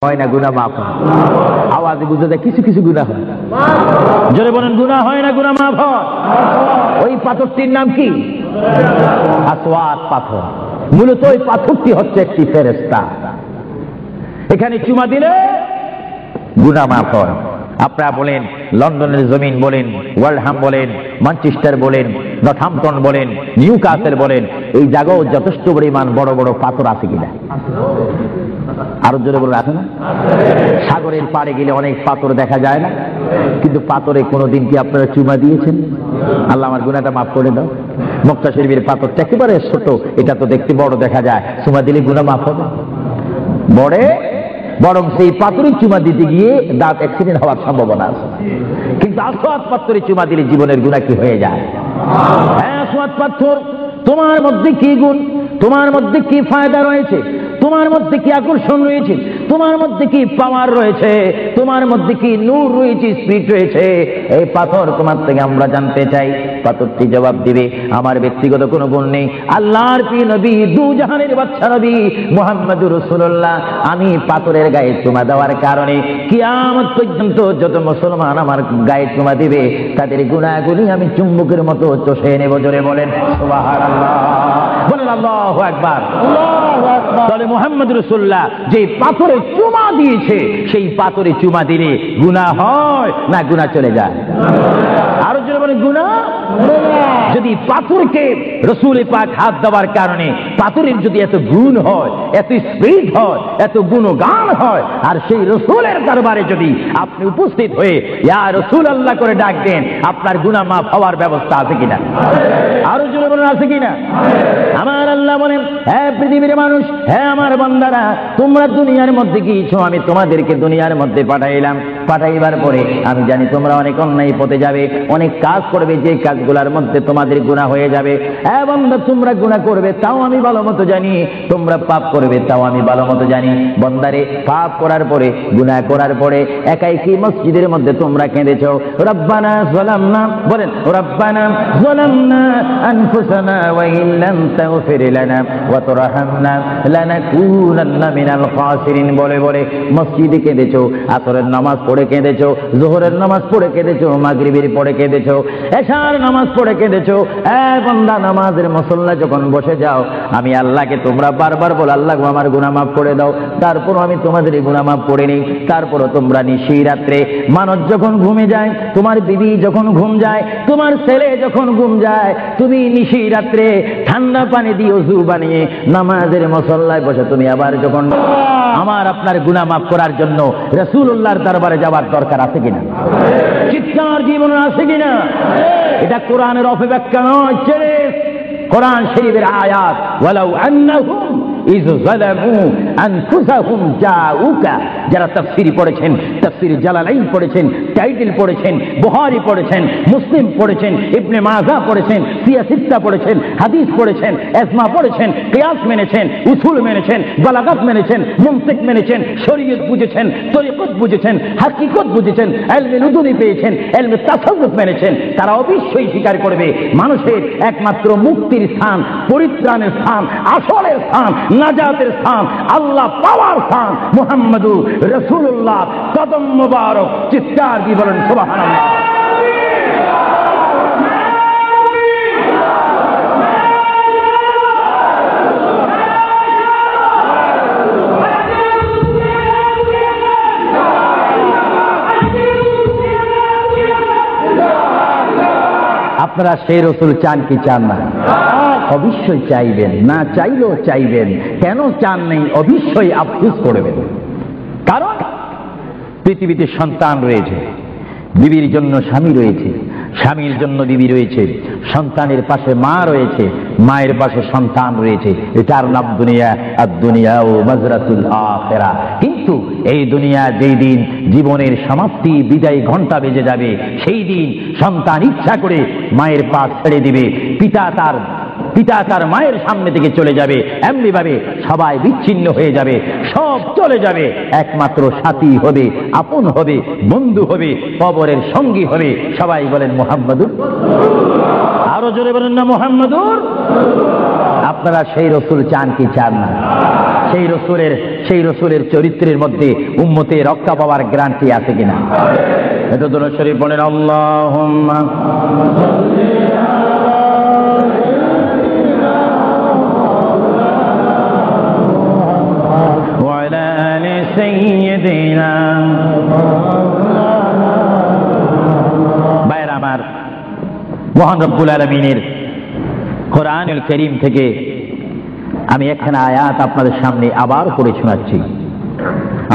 হয় না, গুনাহ মাফ হয়। আওয়াজে বুঝে যায় কিছু কিছু গুনাহ হয়। জোরে বলেন, গুনাহ হয় না, গুনাহ মাফ হয়। ওই পাথরটির নাম কি? আসওয়াদ পাথর। মূলত ওই পাথরটি হচ্ছে একটি ফেরেশতা। এখানে চুমা দিলে গুনাহ মাফ হয়। আপনারা বলেন, লন্ডনের জমিন বলেন, ওয়ালহাম বলেন, ম্যানচেস্টার বলেন, নর্থহ্যাম্পটন বলেন, নিউক্যাসল বলেন, এই জায়গাও যথেষ্ট পরিমাণ বড় বড় পাথর আছে কিনা? আরো জোরে বলে আছে না? সাগরের পাড়ে গেলে অনেক পাথর দেখা যায় না? কিন্তু পাথরে কোনোদিন কি আপনারা চুমা দিয়েছেন? আল্লাহ আমার গুনাহটা মাফ করে দাও। মক্কা শরীফের পাথরটা একেবারে ছোট, এটা তো দেখতে বড় দেখা যায়, চুমা দিলে গুনাহ মাফ হবে? বরং সেই পাথরে চুমা দিতে গিয়ে দাঁত অ্যাক্সিডেন্ট হওয়ার সম্ভাবনা আছে। কিন্তু আসওয়াদ পাথরে চুমা দিলে জীবনের গুনাহ কি হয়ে যায়? হ্যাঁ, আসওয়াদ পাথর, তোমার মধ্যে কি গুণ, তোমার মধ্যে কি ফায়দা রয়েছে, তোমার মধ্যে কি আকর্ষণ রয়েছে, তোমার মধ্যে কি পাওয়ার রয়েছে, তোমার মধ্যে কি নূর রয়েছে, স্পিরিট রয়েছে, এই পাথর তোমার থেকে আমরা জানতে চাই। পাথরটি জবাব দিবে, আমার ব্যক্তিগত কোনো গুণ নেই, আল্লাহর প্রিয় নবী, দু জাহানের বাদশা নবী মুহাম্মদুর রাসূলুল্লাহ, আমি পাথরের গায়ে চুমা দেওয়ার কারণে কিয়ামত পর্যন্ত যত মুসলমান আমার গায়ে চুমা দিবে তাদের গুনাহগুলি আমি চুম্বকের মতো চষে নেব। জোরে বলেন সুবহানাল্লাহ, বলেন আল্লাহু আকবার। তাহলে মুহাম্মদ রাসূলুল্লাহ যে পাথরে চুমা দিয়েছে, সেই পাথরে চুমা দিলে গুনাহ হয় না গুনাহ চলে যায়? আরো জোরে বলেন, গুনাহ। যদি পাথরকে রাসূল পাক হাত দেওয়ার কারণে পাথরের যদি এত গুণ হয়, এত স্পিরিট হয়, এত গুণগান হয়, আর সেই রাসূলের দরবারে যদি আপনি উপস্থিত হয়ে ইয়া রাসূলুল্লাহ করে ডাক দেন, আপনার গুনাহ মাফ হওয়ার ব্যবস্থা আছে কিনা? আরো জোরে বলেন, আছে কিনা? আমার আল্লাহ বলেন, হ্যাঁ পৃথিবীর মানুষ, হ্যাঁ আমার বান্দারা, তোমরা দুনিয়ার মধ্যে গিয়েছো, আমি তোমাদেরকে দুনিয়ার মধ্যে পাঠাইলাম। পাঠাইবার পরে আমি জানি তোমরা অনেক অন্যায় পথে যাবে, অনেক কাজ করবে, যে কাজগুলোর মধ্যে তোমাদের গুনাহ হয়ে যাবে। হ্যাঁ বান্দা, তোমরা গুনাহ করবে তাও আমি ভালো মতো জানি, তোমরা পাপ করবে তাও আমি ভালো মতো জানি। বান্দারে, পাপ করার পরে, গুনাহ করার পরে একাই কি মসজিদের মধ্যে তোমরা কেঁদেছো, রব্বানা যালামনা, বলেন রব্বানা যালামনা আনফুসানা ওয়া ইন লাম তাগফির লানা ওয়া তুরহামনা লানাকুনান্না মিনাল খাসিরিন বলে বলে মসজিদে কেঁদেছো, আসরের নামাজ পড়ে কেঁদেছো, যোহরের নামাজ পড়ে কেঁদেছো, মাগরিবের পড়ে কেঁদেছো, এশার নামাজ পড়ে কেঁদেছো। বান্দা, নামাজের মুসল্লা যখন বসে যাও, আমি আল্লাহকে তোমরা বারবার বল, আল্লাহ আমার গুনাহ মাফ করে দাও, তারপর আমি তোমাদের গুনাহ মাফ করে নিই। তারপরও তোমরা নিশি রাত্রে, মানুষ যখন ঘুমে যায়, তোমার বিবি যখন ঘুম যায়, তোমার ছেলে যখন ঘুম যায়, তুমি নিশি রাত্রে ঠান্ডা পানি দিয়ে ওযু বানিয়ে নামাজের মুসল্লায় বসে তুমি আবার যখন আমার আপনার গুনাহ মাফ করার জন্য রাসূলুল্লাহর দরবারে যাওয়ার দরকার আছে কিনা? চিৎকার জীবনে আছে কিনা? এটা কোরআনের অপব্যাখ্যা নয়, কোরআন শরীফের আয়াত। ওয়ালাউ আন্নাহুম ইয যালামু আনফুসাহুম জাউকা, যারা তাফসীর পড়েছেন, তাফসীর জালালাইন পড়েছেন, টাইটেল পড়েছেন, বুখারী পড়েছেন, মুসলিম পড়েছেন, ইবনে মাজাহ পড়েছেন, সিয়াসিত্তা পড়েছেন, হাদিস পড়েছেন, ইজমা পড়েছেন, কিয়াস মেনেছেন, উসুল মেনেছেন, বালাগাত মেনেছেন, মুনতিক মেনেছেন, শরীয়ত বুঝেছেন, তরিকত বুঝেছেন, হাকিকত বুঝেছেন, ইলমে নুদুনি পেয়েছেন, ইলমে তাসাউফ মেনেছেন, তারা অবশ্যই স্বীকার করবে মানুষের একমাত্র মুক্তির স্থান, পরিত্রাণের স্থান, আসলের স্থান, নাজাতের স্থান, আল্লাহ পাওয়ার স্থান মুহাম্মদুর রাসূলুল্লাহ কদম মুবারক। চিৎকার দিয়ে বলেন সুবহানাল্লাহ। আপনারা সেই রাসূল চান কি চান না? অবশ্যই চাইবেন, না চাইলেও চাইবেন। কেন চান নেই? অবশ্যই আফসোস করবেন। কারণ পৃথিবীতে সন্তান রয়েছে, বিবির জন্য স্বামী রয়েছে, স্বামীর জন্য বিবি রয়েছে, সন্তানের পাশে মা রয়েছে, মায়ের পাশে সন্তান রয়েছে। এটার নাম দুনিয়া। আর দুনিয়া ও মাজরাতুল আখিরা। কিন্তু এই দুনিয়া যেই দিন জীবনের সমাপ্তি, বিদায় ঘন্টা বেজে যাবে, সেই দিন সন্তান ইচ্ছা করে মায়ের পা ছেড়ে দিবে, পিতা তার মায়ের সামনে থেকে চলে যাবে, এমনি ভাবে সবাই বিচ্ছিন্ন হয়ে যাবে, সব চলে যাবে। একমাত্র সাথী হবে, আপন হবে, বন্ধু হবে, কবরের সঙ্গী হবে। সবাই বলেন মুহাম্মাদুর। আরো জোরে বলেন না মুহাম্মাদুর। আপনারা সেই রসুল চান কি চান না? সেই রসুলের চরিত্রের মধ্যে উম্মতে রক্ষা পাওয়ার গ্যারান্টি আছে কিনা? এটা দরুদ শরীফ বলেন, আল্লাহুম্মা ওয়া আলা আলি সাইয়্যিদিনা। ভাইরা আমার, মহান রব্বুল আলামিনের কোরআনুল কারীম থেকে আমি একখানা আয়াত আপনাদের সামনে আবার পড়ে শোনাচ্ছি।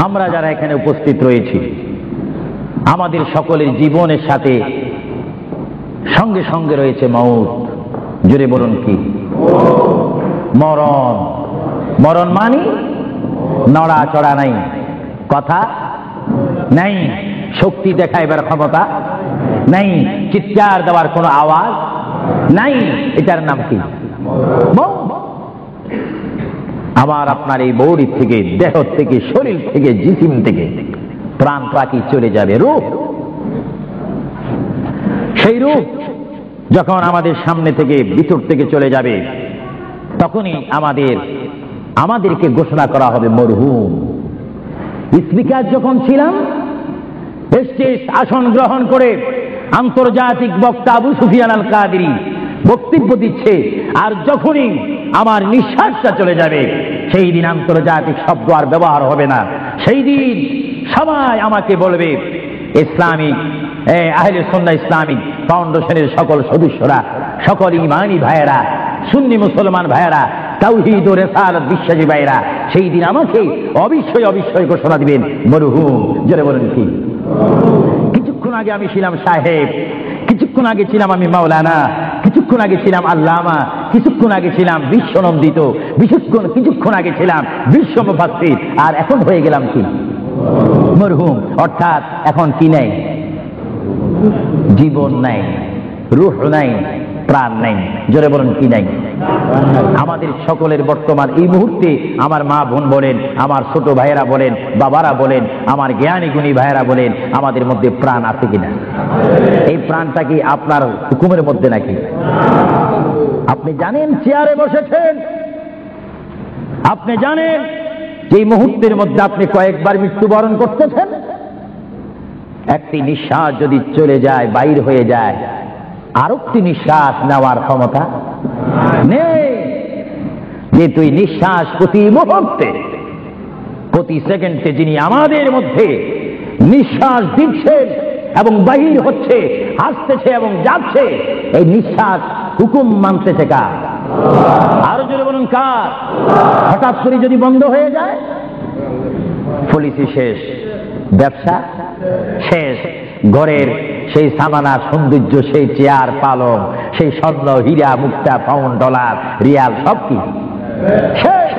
আমরা যারা এখানে উপস্থিত রয়েছি, আমাদের সকলের জীবনের সাথে সঙ্গে সঙ্গে রয়েছে মওত। জোরে বলুন কি? মরণ। মরণ মানে নড়াচড়া নাই, কথা নাই, শক্তি দেখাইবার ক্ষমতা নাই, চিৎকার দেওয়ার কোনো আওয়াজ নাই। এটার নাম কি? আমার আপনার এই বডি থেকে, দেহ থেকে, শরীর থেকে, জিসিম থেকে প্রাণ পাখি চলে যাবে, রূহ। সেই রূহ যখন আমাদের সামনে থেকে, ভিতর থেকে চলে যাবে, তখনই আমাদেরকে ঘোষণা করা হবে মরহুম। স্পিকার যখন ছিলাম, স্টেজ আসন গ্রহণ করে আন্তর্জাতিক বক্তা আবু সুফিয়ান আল কাদেরী বক্তব্য দিচ্ছে, আর যখনই আমার নিঃশ্বাসটা চলে যাবে, সেই দিন আন্তর্জাতিক শব্দ আর ব্যবহার হবে না। সেই দিন সবাই আমাকে বলবে, ইসলামিক আহলে সুন্নাহ ইসলামিক ফাউন্ডেশনের সকল সদস্যরা, সকল ঈমানী ভাইয়েরা, সুন্নি মুসলমান ভাইয়েরা, তাওহীদ ও রিসালাত বিশ্বাসী ভাইয়েরা, সেই দিন আমাকে অবশ্যই ঘোষণা দিবেন মরহুম। জোরে বলেন কি? কিছুক্ষণ আগে আমি ছিলাম সাহেব, কিছুক্ষণ আগে ছিলাম আমি মাওলানা, কিছুক্ষণ আগে ছিলাম আল্লামা, কিছুক্ষণ আগে ছিলাম বিশ্বনন্দিত, কিছুক্ষণ আগে ছিলাম বিশ্ব মুফাসসির, আর এখন হয়ে গেলাম কি? মরহুম। অর্থাৎ এখন কি নাই? জীবন নাই, রূহ নাই, প্রাণ নাই। জোরে বলেন কি নাই? আমাদের সকলের বর্তমান এই মুহূর্তে আমার মা বোন বলেন, আমার ছোট ভাইয়েরা বলেন, বাবারা বলেন, আমার জ্ঞানী গুণী ভাইয়েরা বলেন, আমাদের মধ্যে প্রাণ আছে কিনা? এই প্রাণটা কি আপনার হুকুমের মধ্যে নাকি? আপনি জানেন চেয়ারে বসেছেন, আপনি জানেন যে এই মুহূর্তের মধ্যে আপনি কয়েকবার মৃত্যুবরণ করতেছেন। একটি নিঃশ্বাস যদি চলে যায়, বাইর হয়ে যায়, আরেকটি নিঃশ্বাস নেওয়ার ক্ষমতা নেই। যে তুই নিঃশ্বাস প্রতি মুহূর্তে, প্রতি সেকেন্ডে যিনি আমাদের মধ্যে নিঃশ্বাস দিচ্ছেন এবং বাহির হচ্ছে, আসতেছে এবং যাচ্ছে, এই নিঃশ্বাস হুকুম মানতেছে কার? আরো জোরে বলুন কার? হঠাৎ করে যদি বন্ধ হয়ে যায়, পলিসি শেষ, ব্যবসা শেষ, ঘরের সেই সামানা সৌন্দর্য, সেই চেয়ার পালং, সেই স্বর্ণ হীরা মুক্তা পাউন্ড ডলার রিয়াল সব কি শেষ।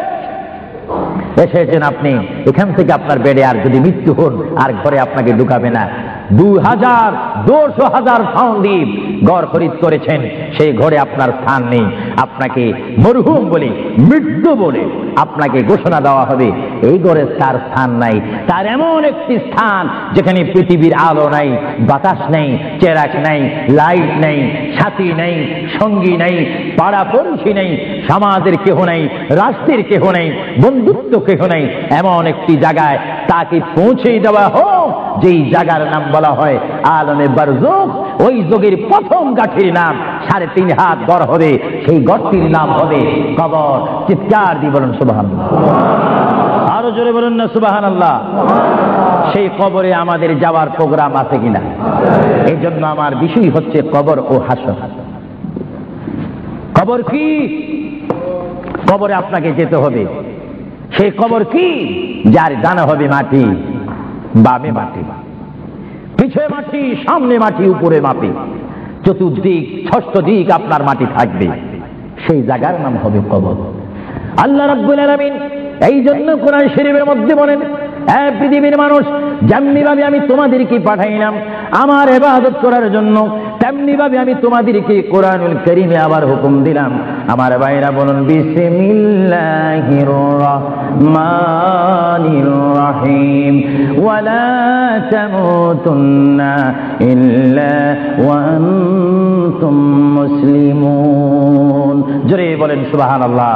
এসেছেন আপনি, এখান থেকে আপনার বেডে আর যদি মৃত্যু হন, আর ঘরে আপনাকে ঢুকাবে না। 2,000 পাউন্ড দিয়ে ঘর খরিদ করেছেন, সেই ঘরে আপনার স্থান নেই। আপনাকে মরহুম বলে, মৃত্যু বলে আপনাকে ঘোষণা দেওয়া হবে, এই ঘরে তার স্থান নাই। তার এমন একটি স্থান যেখানে পৃথিবীর আলো নাই, বাতাস নেই, চেরাক নাই, লাইট নেই, সাথী নেই, সঙ্গী নেই, পাড়া পড়শি নেই, সমাজের কেহ নেই, রাষ্ট্রের কেহ নেই, বন্ধুত্ব কেহ নেই। এমন একটি জায়গায় তাকে পৌঁছে দেওয়া হোক, যেই জায়গার নাম বলা হয় আলমে বারজুখ। ওই যুগের প্রথম গাঠির নাম 3.5 হাত গড় হবে, সেই গড়টির নাম হবে কবর। চিৎকার দিয়ে বলুন সুবহানাল্লাহ। আরো জোরে বলুন না সুবহানাল্লাহ। সেই কবরে আমাদের যাওয়ার প্রোগ্রাম আছে কিনা? এই জন্য আমার বিষয় হচ্ছে কবর ও হাসর। কবর কি? কবরে আপনাকে যেতে হবে। সেই কবর কি? যার ডানে হবে মাটি, বামে মাটি, পিছে মাটি, সামনে মাটি, উপরে মাটি, চতুর্দিক 6 দিক আপনার মাটি থাকবে। সেই জায়গার নাম হবে কবর। আল্লাহ রাব্বুল আলামিন এই জন্য কোরআন শরীফের মধ্যে বলেন, হে পৃথিবীর মানুষ, যেমনি ভাবে আমি তোমাদেরকে পাঠাইলাম আমার ইবাদত করার জন্য, তেমনি ভাবে আমি তোমাদেরকে কোরআনুল কারীমে আবার হুকুম দিলাম। আমার ভাইরা বলুন বিসমিল্লাহির রহমানির রহিম। ওয়ালা তামুতুন্না ইল্লা ওয়া আনতুম মুসলিমুন। জোরে বলেন সুবহানাল্লাহ।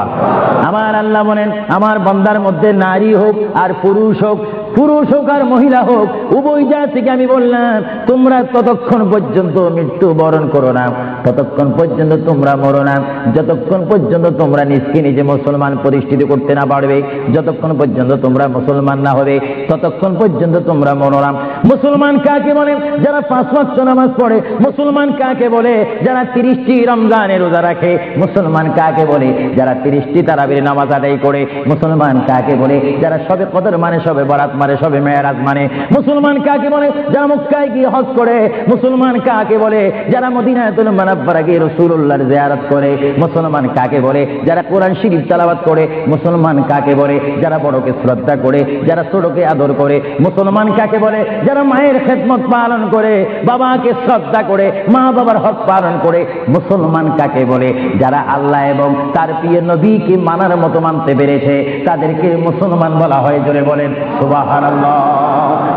আমার আল্লাহ বলেন, আমার বান্দার মধ্যে নারী হোক আর পুরুষ হোক, পুরুষ হোক আর মহিলা হোক, উভয় জাতিকে আমি বললাম তোমরা ততক্ষণ পর্যন্ত মৃত্যু বরণ করো না, ততক্ষণ পর্যন্ত তোমরা মরো না, যতক্ষণ পর্যন্ত তোমরা নিজকে নিজে মুসলমান প্রতিষ্ঠিত করতে না পারবে, যতক্ষণ পর্যন্ত তোমরা মুসলমান না হবে, ততক্ষণ পর্যন্ত তোমরা মরো না। মুসলমান কাকে বলে? যারা 5 ওয়াক্ত নামাজ পড়ে। মুসলমান কাকে বলে? যারা 30টি রমজানের রোজা রাখে। মুসলমান কাকে বলে? যারা 30টি তারাবির নামাজ আদায় করে। মুসলমান কাকে বলে? যারা সবে কদর মানে, সবে বরাত মানে, সবে মেরাজ মানে। মুসলমান কাকে বলে? যারা মক্কায় গিয়ে হজ করে। মুসলমান কাকে বলে? যারা মদিনাতুল মুনাওয়ারা গিয়ে রাসূলুল্লাহর জিয়ারত করে। মুসলমান কাকে বলে? যারা কোরআন শরীফ তেলাওয়াত করে। মুসলমান কাকে বলে? যারা বড়কে শ্রদ্ধা করে, যারা ছোটকে আদর করে। মুসলমান কাকে বলে? যারা মায়ের খেদমত পালন করে, বাবাকে শ্রদ্ধা করে, মা বাবার হক পালন করে। মুসলমান কাকে বলে? যারা আল্লাহ এবং তার প্রিয় নবীকে মানার মতো মানতে পেরেছে, তাদেরকে মুসলমান বলা হয়। জোরে বলেন সুবহানাল্লাহ।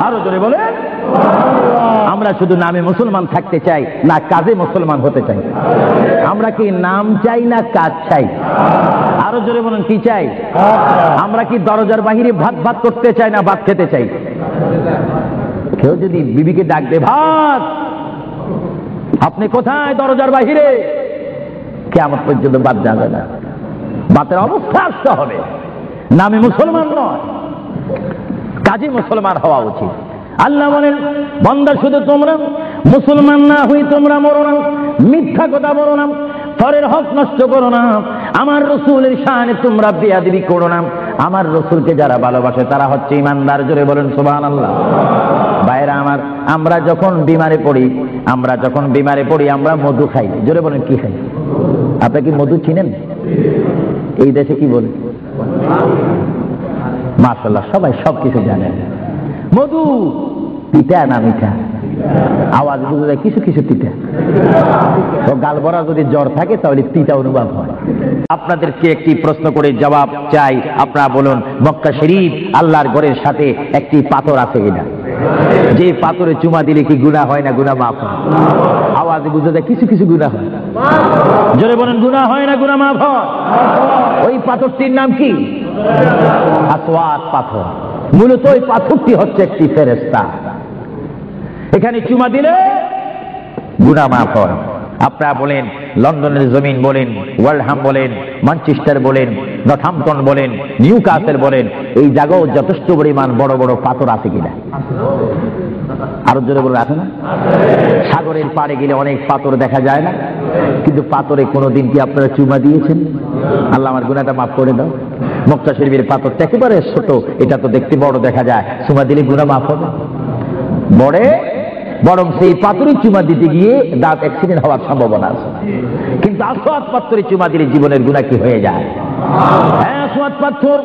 আরো জোরে বলেন। আমরা শুধু নামে মুসলমান থাকতে চাই না কাজে মুসলমান হতে চাই? আমরা কি নাম চাই না কাজ চাই? আরো জোরে বলেন, কি চাই? আমরা কি দরজার বাহিরে ভাত ভাত করতে চাই না ভাত খেতে চাই? কেউ যদি বিবিকে ডাক দে, ভাত, আপনি কোথায়? দরজার বাহিরে। কিয়ামত পর্যন্ত ভাত যাবে না। ভাতের অবস্থা আসতে হবে। নামে মুসলমান নয়, কাজে মুসলমান হওয়া উচিত। আল্লাহ বলেন, বান্দা শুধু তোমরা মুসলমান না হই তোমরা মরো না, মিথ্যা কথা বলো না, পরের হক নষ্ট করো না, আমার রসুলের শানে তোমরা বেয়াদবি করো না। আমার রসুলকে যারা ভালোবাসে তারা হচ্ছে ইমানদার। জোরে বলেন সুবহানাল্লাহ। ভাইরা আমার, আমরা যখন বিমারে পড়ি, আমরা মধু খাই। জোরে বলেন, কি খাই? আপনি কি মধু চিনেন? এই দেশে কি বলে? মাশাআল্লাহ, সবাই সবকিছু জানেন। মধু পিঠা না মিঠা? আওয়াজ বুঝে যায় কিছু কিছু পিঠা। তো গাল ভরা যদি জ্বর থাকে তাহলে পিঠা অনুভব হয়। আপনাদেরকে একটি প্রশ্ন করে জবাব চাই। আপনারা বলুন, মক্কা শরীফ আল্লাহর ঘরের সাথে একটি পাথর আছে কিনা? যে পাথরে চুমা দিলে কি গুনাহ হয় না গুনাহ মাফ হয়? আওয়াজ বুঝে যায় কিছু কিছু গুনাহ হয়। জোরে বলেন, গুনাহ হয় না গুনাহ মাফ হয়? ওই পাথরটির নাম কি? আসওয়াদ পাথর। মূলত ওই পাথরটি হচ্ছে একটি ফেরেশতা। এখানে চুমা দিলে গুনাহ মাফ হয়। আপনারা বলেন, লন্ডনের জমিন বলেন, ওয়ালহাম বলেন, ম্যানচেস্টার বলেন, নর্থহ্যাম্পটন বলেন, নিউক্যাসল বলেন, এই জায়গাও যথেষ্ট পরিমাণ বড় বড় পাথর আছে কিনা? আরো জোরে বলে আছে না? সাগরের পাড়ে গেলে অনেক পাথর দেখা যায় না? কিন্তু পাথরে কোনোদিন কি আপনারা চুমা দিয়েছেন? আল্লাহ আমার গুনাহটা মাফ করে দাও। মক্কা শরীফের পাথরটা একেবারে ছোট, এটা তো দেখতে বড় দেখা যায়, চুমা দিলে গুনাহ মাফ হবে? বরং সেই পাথরে চুমা দিতে গিয়ে দাঁত অ্যাক্সিডেন্ট হওয়ার সম্ভাবনা আছে। কিন্তু আসওয়াদ পাথরে চুমা দিলে জীবনের গুনাহ কি হয়ে যায়? হ্যাঁ, আসওয়াদ পাথর,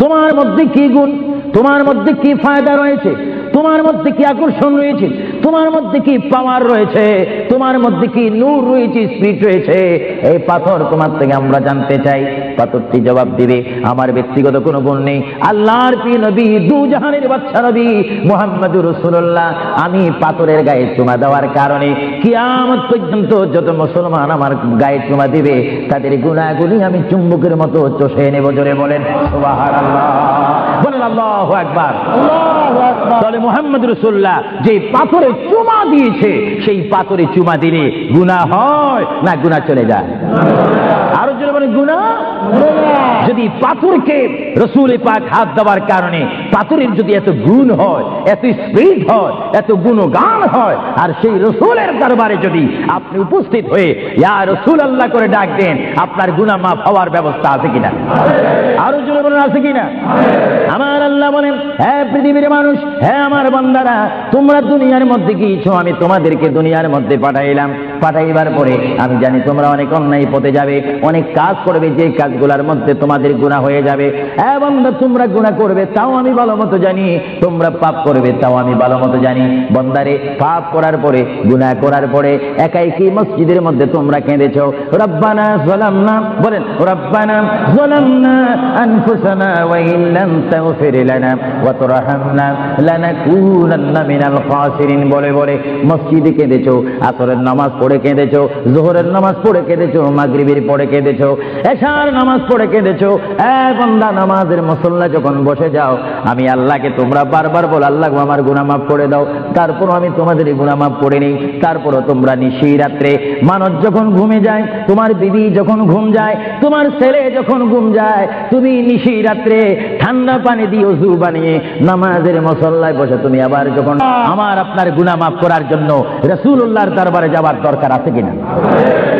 তোমার মধ্যে কি গুণ, তোমার মধ্যে কি ফায়দা রয়েছে, তোমার মধ্যে কি আকর্ষণ রয়েছে, তোমার মধ্যে কি পাওয়ার রয়েছে, তোমার মধ্যে কি নূর রয়েছে, স্পিরিট রয়েছে, এই পাথর তোমার থেকে আমরা জানতে চাই। পাথরটি জবাব দিবে, আমার ব্যক্তিগত কোনো গুণ নেই, আল্লাহর প্রিয় নবী, দু জাহানের বাদশা নবী মুহাম্মদুর রাসূলুল্লাহ, আমি পাথরের গায়ে চুমা দেওয়ার কারণে কিয়ামত পর্যন্ত যত মুসলমান আমার গায়ে চুমা দিবে তাদের গুনাহগুলি আমি চুম্বকের মতো চষে নেব। জোরে বলেন সুবহানাল্লাহ। বলেন আল্লাহু আকবার। তাহলে মুহাম্মদ রাসূলুল্লাহ যে পাথরে চুমা দিয়েছে, সেই পাথরে চুমা দিলে গুনাহ হয় না গুনাহ চলে যায়? আরো জোরে বলেন, গুনাহ। যদি পাথরকে রাসূল পাক হাত দেওয়ার কারণে পাথরের যদি এত গুণ হয়, এত স্পিরিট হয়, এত গুণগান হয়, আর সেই রাসূলের দরবারে যদি আপনি উপস্থিত হয়ে ইয়া রাসূলুল্লাহ করে ডাক দেন, আপনার গুনাহ মাফ হওয়ার ব্যবস্থা আছে কিনা? আরো জোরে বলেন, আছে কিনা? আমার আল্লাহ বলেন, হ্যাঁ পৃথিবীর মানুষ, হ্যাঁ আমার বান্দারা, তোমরা দুনিয়ার মধ্যে গিয়েছো, আমি তোমাদেরকে দুনিয়ার মধ্যে পাঠাইলাম, পাঠাইবার পরে আমি জানি তোমরা অনেক অন্যায় পথে যাবে, অনেক কাজ করবে, যে কাজগুলোর মধ্যে তোমাদের গুনাহ হয়ে যাবে। এবং তোমরা গুনাহ করবে তাও আমি ভালো মতো জানি, তোমরা পাপ করবে তাও আমি ভালো মতো জানি। বন্দারে, পাপ করার পরে, গুনাহ করার পরে একাই কি মসজিদের মধ্যে তোমরা কেঁদেছো, রব্বানা যালামনা, বলেন রব্বানা যালামনা আনফুসানা ওয়া ইন লাম তাগফির লানা ওয়া তারহামনা লানাকুনান্না মিনাল খাসিরিন বলে বলে মসজিদে কেঁদেছো। আসরের নামাজ পড়ে কেঁদেছো, যোহরের নামাজ পড়ে কেঁদেছো, মাগরিবের পড়ে কেঁদেছো, এশার নামাজ পড়ে কেঁদেছো। বান্দা, নামাজের মুসল্লা যখন বসে যাও, আমি আল্লাহকে তোমরা বারবার বল, আল্লাহ আমার গুনাহ মাফ করে দাও। তারপরও আমি তোমাদের গুনাহ মাফ করে নেই। তারপরও তোমরা নিশি রাত্রে, মানুষ যখন ঘুমে যায়, তোমার বিবি যখন ঘুম যায়, তোমার ছেলে যখন ঘুম যায়, তুমি নিশি রাত্রে ঠান্ডা পানি দিয়ে ওযু বানিয়ে নামাজের মুসল্লায় বসে তুমি আবার যখন আমার আপনার গুনাহ মাফ করার জন্য রাসূলুল্লাহর দরবারে যাওয়ার দরকার আছে কিনা?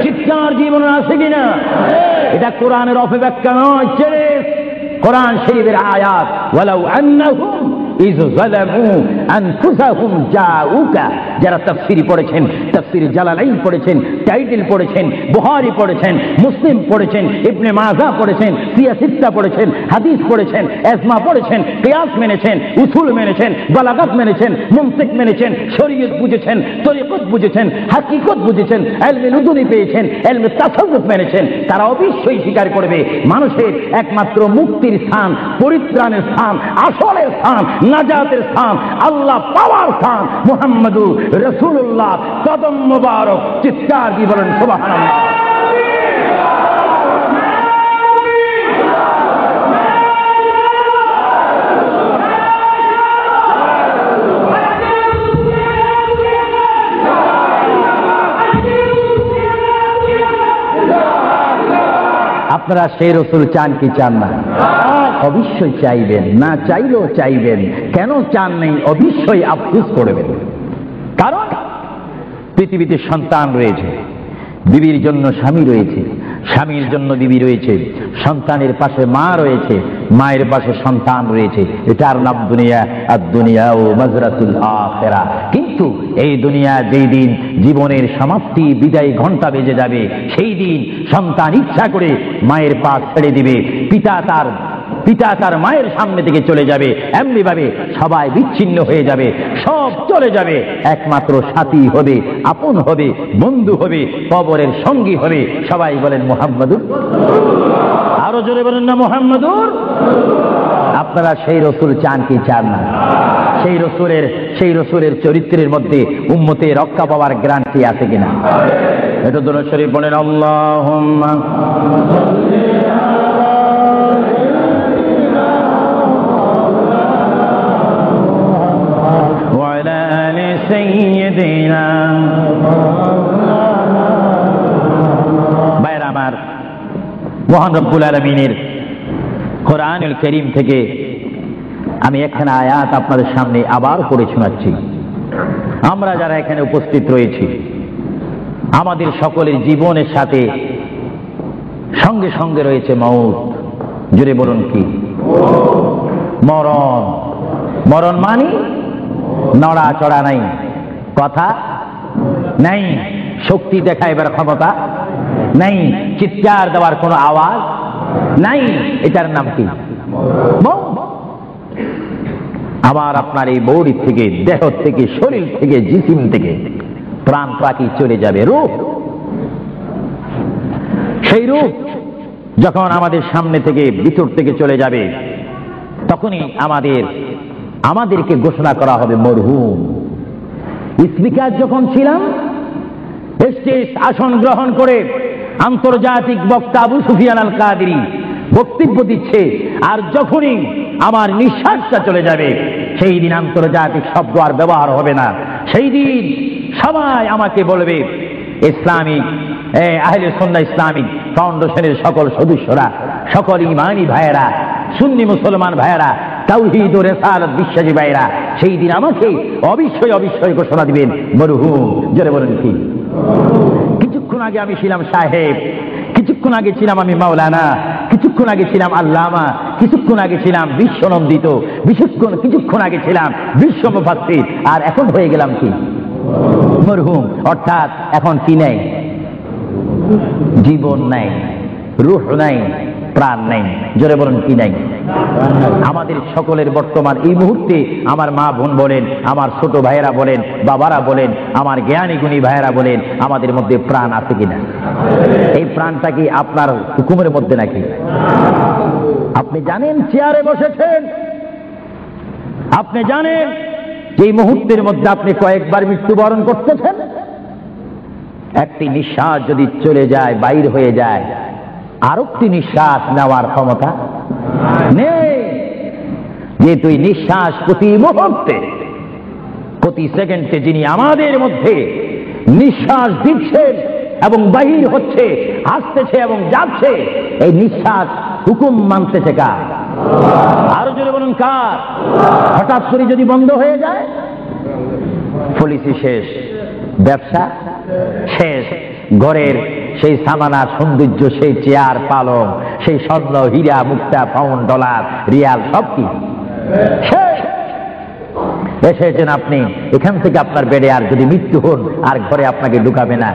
চিৎকার জীবন আছে কিনা? এটা কোরআনের অপব্যাখ্যা নয়, কোরআন শরীফের আয়াত। ওয়ালাউ আন্নাহুম ইয যালামু আনফুসাহুম জাউকা, যারা তাফসীর পড়েছেন, তাফসীর জালালাইন পড়েছেন, টাইটেল পড়েছেন, বুখারী পড়েছেন, মুসলিম পড়েছেন, ইবনে মাজাহ পড়েছেন, সিয়াসিত্তা পড়েছেন, হাদিস পড়েছেন, ইজমা পড়েছেন, কিয়াস মেনেছেন, উসুল মেনেছেন, বালাগাত মেনেছেন, মুনতিক মেনেছেন, শরীয়ত বুঝেছেন, তরিকত বুঝেছেন, হাকিকত বুঝেছেন, ইলমে নুদুনি পেয়েছেন, ইলমে তাসাউফ মেনেছেন, তারা অবশ্যই স্বীকার করবে মানুষের একমাত্র মুক্তির স্থান, পরিত্রাণের স্থান, আসলের স্থান, নাজাতের স্থান, আল্লাহ পাওয়ার স্থান মুহাম্মদুর রাসূলুল্লাহ কদম মুবারক। চিৎকার দিয়ে বলেন সুবহানাল্লাহ। আপনারা সেই রসুল চান কি চান না? অবশ্যই চাইবেন, না চাইলেও চাইবেন। কেন চান নেই? অবশ্যই আফসোস করবেন। কারণ পৃথিবীতে সন্তান রয়েছে, বিবির জন্য স্বামী রয়েছে, স্বামীর জন্য বিবি রয়েছে, সন্তানের পাশে মা রয়েছে, মায়ের পাশে সন্তান রয়েছে। এটার নাম দুনিয়া। আর দুনিয়া ও মাজরাতুল আখিরা। কিন্তু এই দুনিয়া যেই দিন জীবনের সমাপ্তি, বিদায় ঘন্টা বেজে যাবে, সেই দিন সন্তান ইচ্ছা করে মায়ের পা ছেড়ে দিবে, পিতা তার মায়ের সামনে থেকে চলে যাবে। এমনি ভাবে সবাই বিচ্ছিন্ন হয়ে যাবে, সব চলে যাবে। একমাত্র সাথী হবে, আপন হবে, বন্ধু হবে, কবরের সঙ্গী হবে। সবাই বলেন মুহাম্মাদুর। আরো জোরে বলেন না মুহাম্মাদুর। আপনারা সেই রসুল চান কি চান না? সেই রসুলের চরিত্রের মধ্যে উম্মতের রক্ষা পাওয়ার গ্যারান্টি আছে কিনা? এটা দুরূদ শরীফ বলেন, আল্লাহুম্মা ভাইরা আমার, মহান রব্বুল আলামিনের কোরআনুল কারীম থেকে আমি একখানা আয়াত আপনাদের সামনে আবার পড়ে শোনাচ্ছি। আমরা যারা এখানে উপস্থিত রয়েছি, আমাদের সকলের জীবনের সাথে সঙ্গে সঙ্গে রয়েছে মওত। জুড়ে বলুন কি? মরণ। মরণ মানে নড়াচড়া নাই, কথা নাই, শক্তি দেখাইবার ক্ষমতা নাই, চিৎকার দেওয়ার কোনো আওয়াজ নাই। এটার নাম কি? আমার আপনার এই বডি থেকে, দেহ থেকে, শরীর থেকে, জিসিম থেকে প্রাণ পাখি চলে যাবে, রূহ। সেই রূহ যখন আমাদের সামনে থেকে, ভিতর থেকে চলে যাবে, তখনই আমাদেরকে ঘোষণা করা হবে মরহুম। স্পিকার যখন ছিলাম, স্টেজ আসন গ্রহণ করে আন্তর্জাতিক বক্তা আবু সুফিয়ান আল কাদেরী বক্তব্য দিচ্ছে, আর যখনই আমার নিঃশ্বাসটা চলে যাবে, সেই দিন আন্তর্জাতিক শব্দ আর ব্যবহার হবে না। সেই দিন সবাই আমাকে বলবে, ইসলামিক আহলে সুন্নাহ ইসলামিক ফাউন্ডেশনের সকল সদস্যরা, সকল ইমানি ভাইয়েরা, সুন্নি মুসলমান ভাইয়েরা, তাওহীদ ও রিসালাত বিশ্বাসী ভাইয়েরা, সেই দিন আমাকে অবশ্যই ঘোষণা দিবেন মরহুম। জোরে বলেন কি? কিছুক্ষণ আগে আমি ছিলাম সাহেব, কিছুক্ষণ আগে ছিলাম আমি মাওলানা, কিছুক্ষণ আগে ছিলাম আল্লামা, কিছুক্ষণ আগে ছিলাম বিশ্বনন্দিত, কিছুক্ষণ আগে ছিলাম বিশ্ব মুফাসসির, আর এখন হয়ে গেলাম কি? মরহুম, অর্থাৎ এখন কি নাই? জীবন নাই, রূহ নাই, প্রাণ নাই। জোরে বলুন কি নাই? আমাদের সকলের বর্তমান এই মুহূর্তে আমার মা বোন বলেন, আমার ছোট ভাইয়েরা বলেন, বাবারা বলেন, আমার জ্ঞানী গুণী ভাইয়েরা বলেন, আমাদের মধ্যে প্রাণ আছে কিনা? এই প্রাণটা কি আপনার হুকুমের মধ্যে নাকি? আপনি জানেন চেয়ারে বসেছেন, আপনি জানেন যে এই মুহূর্তের মধ্যে আপনি কয়েকবার মৃত্যুবরণ করতেছেন। একটি নিঃশ্বাস যদি চলে যায়, বাইর হয়ে যায়, আরেকটি নিঃশ্বাস নেওয়ার ক্ষমতা নেই। যেহেতু এই নিঃশ্বাস প্রতি মুহূর্তে, প্রতি সেকেন্ডে যিনি আমাদের মধ্যে নিঃশ্বাস দিচ্ছেন এবং বাহির হচ্ছে, আসতেছে এবং যাচ্ছে, এই নিঃশ্বাস হুকুম মানতেছে কার? আরো জোরে বলুন কার? হঠাৎ করে যদি বন্ধ হয়ে যায়, পলিসি শেষ, ব্যবসা শেষ, ঘরের সেই সামানা সৌন্দর্য, সেই চেয়ার পালং, সেই স্বর্ণ হীরা মুক্তা পাউন্ড ডলার রিয়াল সব কি শেষ। এসেছেন আপনি, এখান থেকে আপনার বেডে আর যদি মৃত্যু হন, আর ঘরে আপনাকে ঢুকাবে না।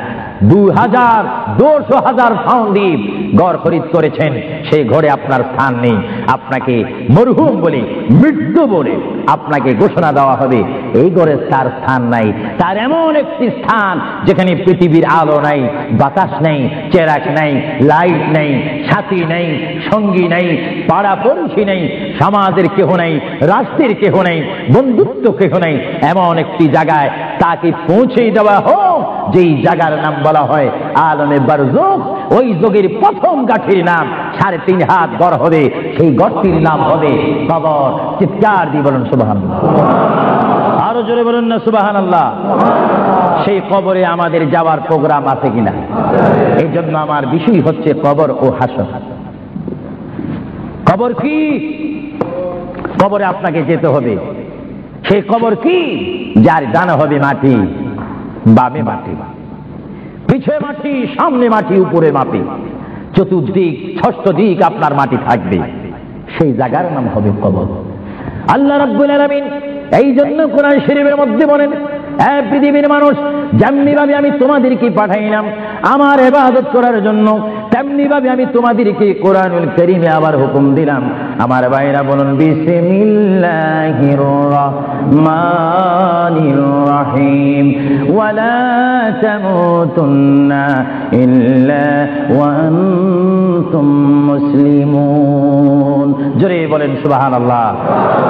2000 200,000 পাউন্ড দিয়ে ঘর খরিদ করেছেন, সেই ঘরে আপনার স্থান নেই। আপনাকে মরহুম বলে, মৃত্যু বলে আপনাকে ঘোষণা দেওয়া হবে, এই ঘরে তার স্থান নাই। তার এমন একটি স্থান যেখানে পৃথিবীর আলো নাই, বাতাস নেই, চেরাক নাই, লাইট নেই, সাথী নেই, সঙ্গী নেই, পাড়া পড়শি নেই, সমাজের কেহ নেই, রাষ্ট্রের কেহ নেই, বন্ধুত্ব কেহ নেই। এমন একটি জায়গায় তাকে পৌঁছে দেওয়া হোক, যেই জায়গার নাম বলা হয় আলমে বারজুখ। ওই যোগের প্রথম গাঠির নাম 3.5 হাত গড় হবে, সেই গড়টির নাম হবে কবর। চিৎকার দিয়ে বলুন সুবহানাল্লাহ। আরো জোরে বলুন না সুবহানাল্লাহ। সেই কবরে আমাদের যাওয়ার প্রোগ্রাম আছে কিনা? এই জন্য আমার বিষয় হচ্ছে কবর ও হাসর। কবর কি? কবরে আপনাকে যেতে হবে। সেই কবর কি? যার ডানে হবে মাটি, বামে মাটি, পিছে মাটি, সামনে মাটি, উপরে মাটি, চতুর্দিক ষষ্ঠ দিক আপনার মাটি থাকবে। সেই জায়গার নাম হবে কবর। আল্লাহ রাব্বুল আলামিন এই জন্য কোরআন শরীফের মধ্যে বলেন, হে পৃথিবীর মানুষ, যেমনি ভাবে আমি তোমাদেরকে পাঠাইলাম আমার ইবাদত করার জন্য, তেমনি ভাবে আমি তোমাদেরকে কোরআনুল কারীমে আবার হুকুম দিলাম। আমার ভাইরা বলুন বিসমিল্লাহির রাহমানির রাহিম, ওয়ালা তামুতুন্না ইল্লা ওয়া আনতুম মুসলিমুন। জোরে বলেন সুবহানাল্লাহ।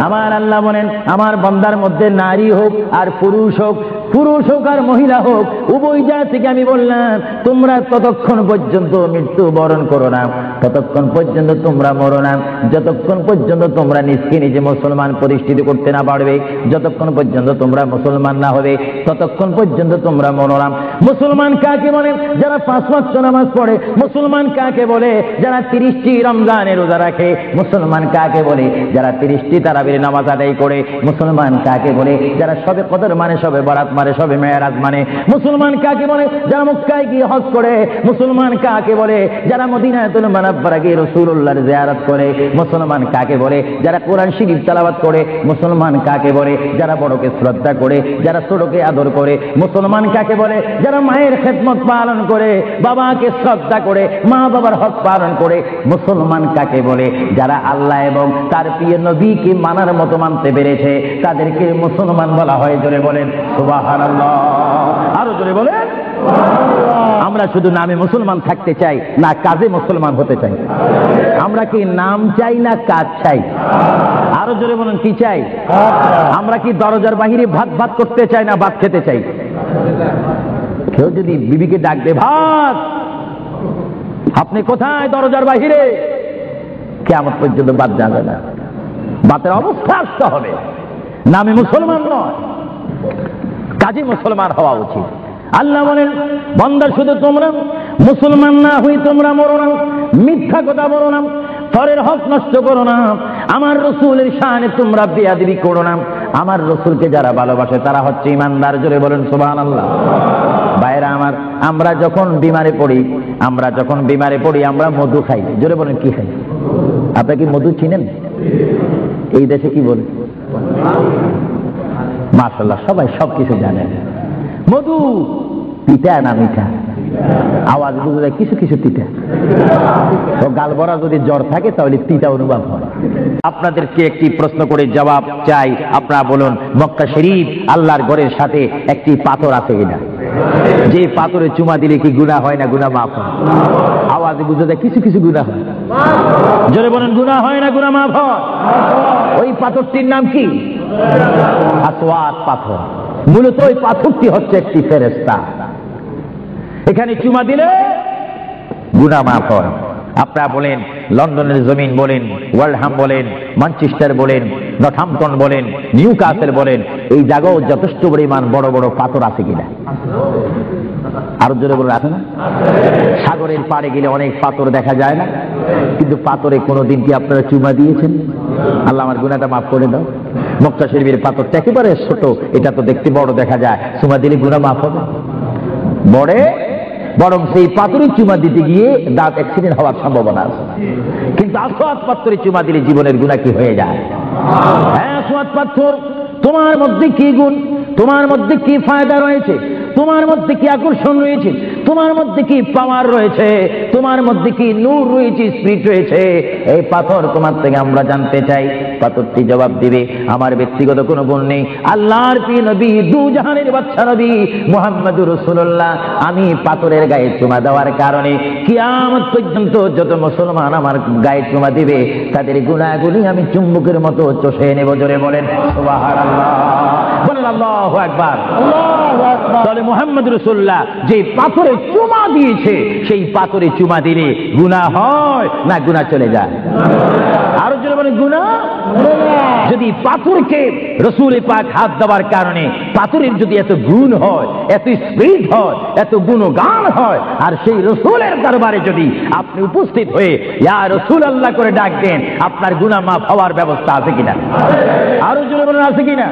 আমার আল্লাহ বলেন, আমার বান্দার মধ্যে নারী হোক আর পুরুষ হোক, পুরুষ হোক আর মহিলা হোক, উভয় জাতিকে আমি বললাম তোমরা ততক্ষণ পর্যন্ত মৃত্যুবরণ করো না, ততক্ষণ পর্যন্ত তোমরা মরো না, যতক্ষণ পর্যন্ত তোমরা নিজকে নিজে মুসলমান প্রতিষ্ঠিত করতে না পারবে, যতক্ষণ পর্যন্ত তোমরা মুসলমান না হবে, ততক্ষণ পর্যন্ত তোমরা মরো না। মুসলমান কাকে বলে? যারা 5 ওয়াক্ত নামাজ পড়ে। মুসলমান কাকে বলে? যারা 30টি রমজানের রোজা রাখে। মুসলমান কাকে বলে? যারা 30টি তারাবির নামাজ আদায় করে। মুসলমান কাকে বলে? যারা সবে কদর মানে, সবে বরাত মানে, সবে মেরাজ মানে। মুসলমান কাকে বলে? যারা মক্কায় গিয়ে হজ করে। মুসলমান কাকে বলে? যারা মদিনাতুল মুনাওয়ারা গিয়ে রাসূলুল্লাহর জিয়ারত করে। মুসলমান কাকে বলে? যারা কোরআন শরীফ তেলাওয়াত করে। মুসলমান কাকে বলে? যারা বড়কে শ্রদ্ধা করে, যারা ছোটকে আদর করে। মুসলমান কাকে বলে? যারা মায়ের খেদমত পালন করে, বাবাকে শ্রদ্ধা করে, মা বাবার হক পালন করে। মুসলমান কাকে বলে? যারা আল্লাহ এবং তার প্রিয় নবীকে মানার মতো মানতে পেরেছে, তাদেরকে মুসলমান বলা হয়। জোরে বলেন সুবহানাল্লাহ। আরো জোরে বলেন। আমরা শুধু নামে মুসলমান থাকতে চাই না কাজে মুসলমান হতে চাই? আমরা কি নাম চাই না কাজ চাই? আরো জোরে বলেন কি চাই? আমরা কি দরজার বাহিরে ভাত ভাত করতে চাই না ভাত খেতে চাই? কেউ যদি বিবিকে ডাক দে, ভাত, আপনি কোথায়? দরজার বাহিরে। কিয়ামত পর্যন্ত ভাত যাবে না। ভাতের অবস্থা আসতে হবে। নামে মুসলমান নয়, কাজে মুসলমান হওয়া উচিত। আল্লাহ বলেন, বান্দা শুধু তোমরা মুসলমান না হই তোমরা মরো না, মিথ্যা কথা বলো না, পরের হক নষ্ট করো না, আমার রাসূলের শানে তোমরা বেয়াদবি করো না। আমার রাসূলকে যারা ভালোবাসে তারা হচ্ছে ঈমানদার। জোরে বলেন সুবহানাল্লাহ। ভাইরা আমার, আমরা যখন বিমারে পড়ি, আমরা মধু খাই। জোরে বলেন কি খাই? আপনি কি মধু চিনেন? এই দেশে কি বলে? মাশাআল্লাহ, সবাই সবকিছু জানেন। মধু পিঠা না মিঠা? আওয়াজ বুঝে যায় কিছু কিছু তিতা। তো গাল ভরা যদি জ্বর থাকে তাহলে তিতা অনুভব হয়। আপনাদেরকে একটি প্রশ্ন করে জবাব চাই, আপনারা বলুন, মক্কা শরীফ আল্লাহর ঘরের সাথে একটি পাথর আছে কিনা? যে পাথরে চুমা দিলে কি গুনাহ হয় না গুনাহ মাফ হয়? আওয়াজ বুঝে যায় কিছু কিছু গুনাহ হয়। জোরে বলেন, গুনাহ হয় না গুনাহ মাফ হয়? ওই পাথরটির নাম কি? আসওয়াদ পাথর। মূলত ওই পাথরটি হচ্ছে একটি ফেরেশতা। এখানে চুমা দিলে গুনাহ মাফ হয়। আপনারা বলেন, লন্ডনের জমিন বলেন, ওয়ালহাম বলেন, ম্যানচেস্টার বলেন, নর্থহ্যাম্পটন বলেন, নিউক্যাসল বলেন, এই জায়গাও যথেষ্ট পরিমাণ বড় বড় পাথর আছে কিনা? আরো জোরে বলে আছে না? সাগরের পাড়ে গেলে অনেক পাথর দেখা যায় না? কিন্তু পাথরে কোনোদিন কি আপনারা চুমা দিয়েছেন? আল্লাহ আমার গুনাহটা মাফ করে দাও। মক্কা শরীফের পাথরটা একেবারে ছোট, এটা তো দেখতে বড় দেখা যায়, চুমা দিলে গুনাহ মাফ হবে? বরং সেই পাথরে চুমা দিতে গিয়ে দাঁত অ্যাক্সিডেন্ট হওয়ার সম্ভাবনা আছে। কিন্তু আসওয়াদ পাথরে চুমা দিলে জীবনের গুনাহ কি হয়ে যায়? হ্যাঁ, আসওয়াদ পাথর, তোমার মধ্যে কি গুণ, তোমার মধ্যে কি ফায়দা রয়েছে, তোমার মধ্যে কি আকর্ষণ রয়েছে, তোমার মধ্যে কি পাওয়ার রয়েছে, তোমার মধ্যে কি নূর রয়েছে, স্পিরিট রয়েছে, এই পাথর তোমার থেকে আমরা জানতে চাই। পাথরটি জবাব দিবে, আমার ব্যক্তিগত কোনো গুণ নেই, আল্লাহর প্রিয় নবী, দু জাহানের বাদশা নবী মুহাম্মদুর রাসূলুল্লাহ, আমি পাথরের গায়ে চুমা দেওয়ার কারণে কিয়ামত পর্যন্ত যত মুসলমান আমার গায়ে চুমা দিবে তাদের গুনাহগুলি আমি চুম্বকের মতো চষে নেব। জোরে বলেন সুবহানাল্লাহ, বলেন আল্লাহু আকবার। তাহলে মুহাম্মদ রাসূলুল্লাহ যে পাথরে চুমা দিয়েছে, সেই পাথরে চুমা দিলে গুনাহ হয় না গুনাহ চলে যায়? আরো জোরে বলেন, গুনাহ। যদি পাথরকে রাসূল পাক হাত দেওয়ার কারণে পাথরের যদি এত গুণ হয়, এত স্পিরিট হয়, এত গুণগান হয়, আর সেই রাসূলের দরবারে যদি আপনি উপস্থিত হয়ে ইয়া রাসূলুল্লাহ করে ডাক দেন, আপনার গুনাহ মাফ হওয়ার ব্যবস্থা আছে কিনা? আরো জোরে বলেন, আছে কিনা?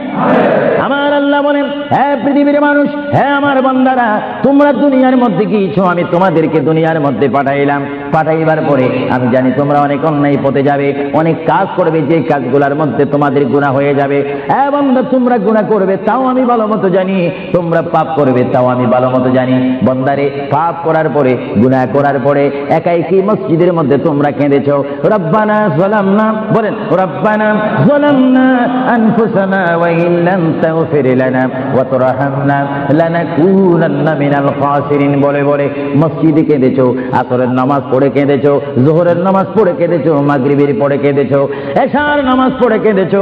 আমার আল্লাহ বলেন, হ্যাঁ পৃথিবীর মানুষ, হ্যাঁ আমার বান্দারা, তোমরা দুনিয়ার মধ্যে গিয়েছো, আমি তোমাদেরকে দুনিয়ার মধ্যে পাঠাইলাম। পাঠাইবার পরে আমি জানি তোমরা অনেক অন্যায় পথে যাবে, অনেক কাজ করবে, যে কাজগুলোর মধ্যে তোমাদের গুনাহ হয়ে যাবে। হ্যাঁ বান্দা, তোমরা গুনাহ করবে তাও আমি ভালো মতো জানি, তোমরা পাপ করবে তাও আমি ভালো মতো জানি। বান্দারে, পাপ করার পরে, গুনাহ করার পরে একাই কি মসজিদের মধ্যে তোমরা কেঁদেছো, রব্বানা যালামনা, বলেন রব্বানা যালামনা আনফুসানা ওয়া ইল্লাম তাগফির লানা ওয়া তারহামনা লানাকুনান্না মিনাল খাসিরিন বলে বলে মসজিদে কেঁদেছো, আসরের নামাজ পড়ে কেঁদেছো, যোহরের নামাজ পড়ে কেঁদেছো, মাগরিবের পড়ে কেঁদেছো, এশার নামাজ পড়ে কেঁদেছো।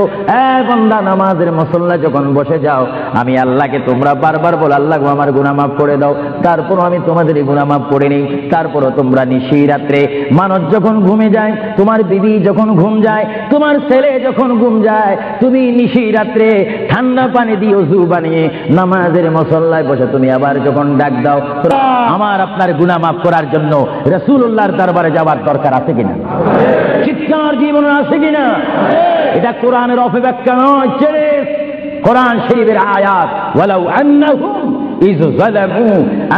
বান্দা, নামাজের মুসল্লা যখন বসে যাও, আমি আল্লাহকে তোমরা বারবার বল, আল্লাহ আমার গুনাহ মাফ করে দাও। তারপরও আমি তোমাদের গুনাহ মাফ করে নেই। তারপরও তোমরা নিশি রাত্রে, মানুষ যখন ঘুমে যায়, তোমার বিবি যখন ঘুম যায়, তোমার ছেলে যখন ঘুম যায়, তুমি নিশি রাত্রে ঠান্ডা পানি দিয়ে ওযু বানিয়ে নামাজের মুসল্লায় বসে তুমি আবার যখন ডাক দাও, আমার আপনার গুনাহ মাফ করার জন্য রাসূলুল্লাহর দরবারে যাওয়ার দরকার আছে কিনা? চিৎকার জীবন আছে কিনা? এটা কোরআনের অপব্যাখ্যা নয়, কোরআন শরীফের আয়াত। ওয়ালাউ আন্নাহুম ইয যালামু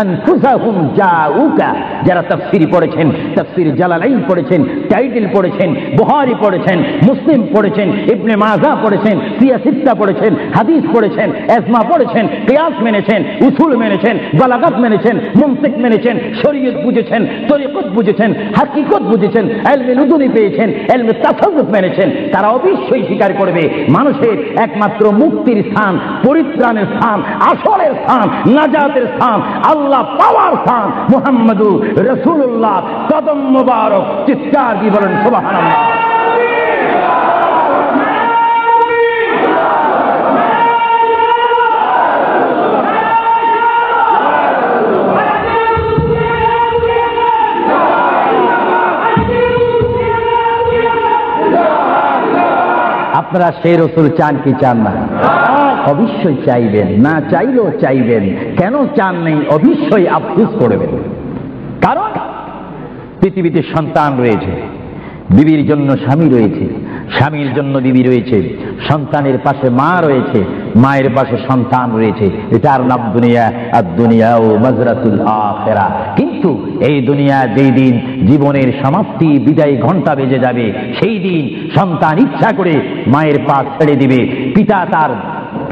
আনফুসাহুম জাউকা, যারা তাফসীর পড়েছেন, তাফসীর জালালাইন পড়েছেন, টাইটেল পড়েছেন, বুখারী পড়েছেন, মুসলিম পড়েছেন, ইবনে মাজাহ পড়েছেন, সিয়াসিত্তা পড়েছেন, হাদিস পড়েছেন, ইজমা পড়েছেন, কিয়াস মেনেছেন, উসুল মেনেছেন, বালাগাত মেনেছেন, মুনতিক মেনেছেন, শরীয়ত বুঝেছেন, তরিকত বুঝেছেন, হাকিকত বুঝেছেন, ইলমে লুদুনি পেয়েছেন, ইলমে তাসাউফ মেনেছেন, তারা অবশ্যই স্বীকার করবে মানুষের একমাত্র মুক্তির স্থান, পরিত্রাণের স্থান, আসলের স্থান, নাজাতের স্থান, আল্লাহ পাওয়ার স্থান মুহাম্মদুর রাসূলুল্লাহ কদম মুবারক। চিৎকার দিয়ে বলেন সুবহানাল্লাহ। আপনারা সেই রাসূল চান কি চান না? অবশ্যই চাইবেন, না চাইলেও চাইবেন। কেন চান নেই? অবশ্যই আফসোস করবেন। কারণ পৃথিবীতে সন্তান রয়েছে, বিবির জন্য স্বামী রয়েছে, স্বামীর জন্য বিবি রয়েছে, সন্তানের পাশে মা রয়েছে, মায়ের পাশে সন্তান রয়েছে। এটার নাম দুনিয়া। আর দুনিয়াও মাজরাতুল আখিরা। কিন্তু এই দুনিয়া যেই দিন জীবনের সমাপ্তি, বিদায় ঘন্টা বেজে যাবে, সেই দিন সন্তান ইচ্ছা করে মায়ের পা ছেড়ে দিবে, পিতা তার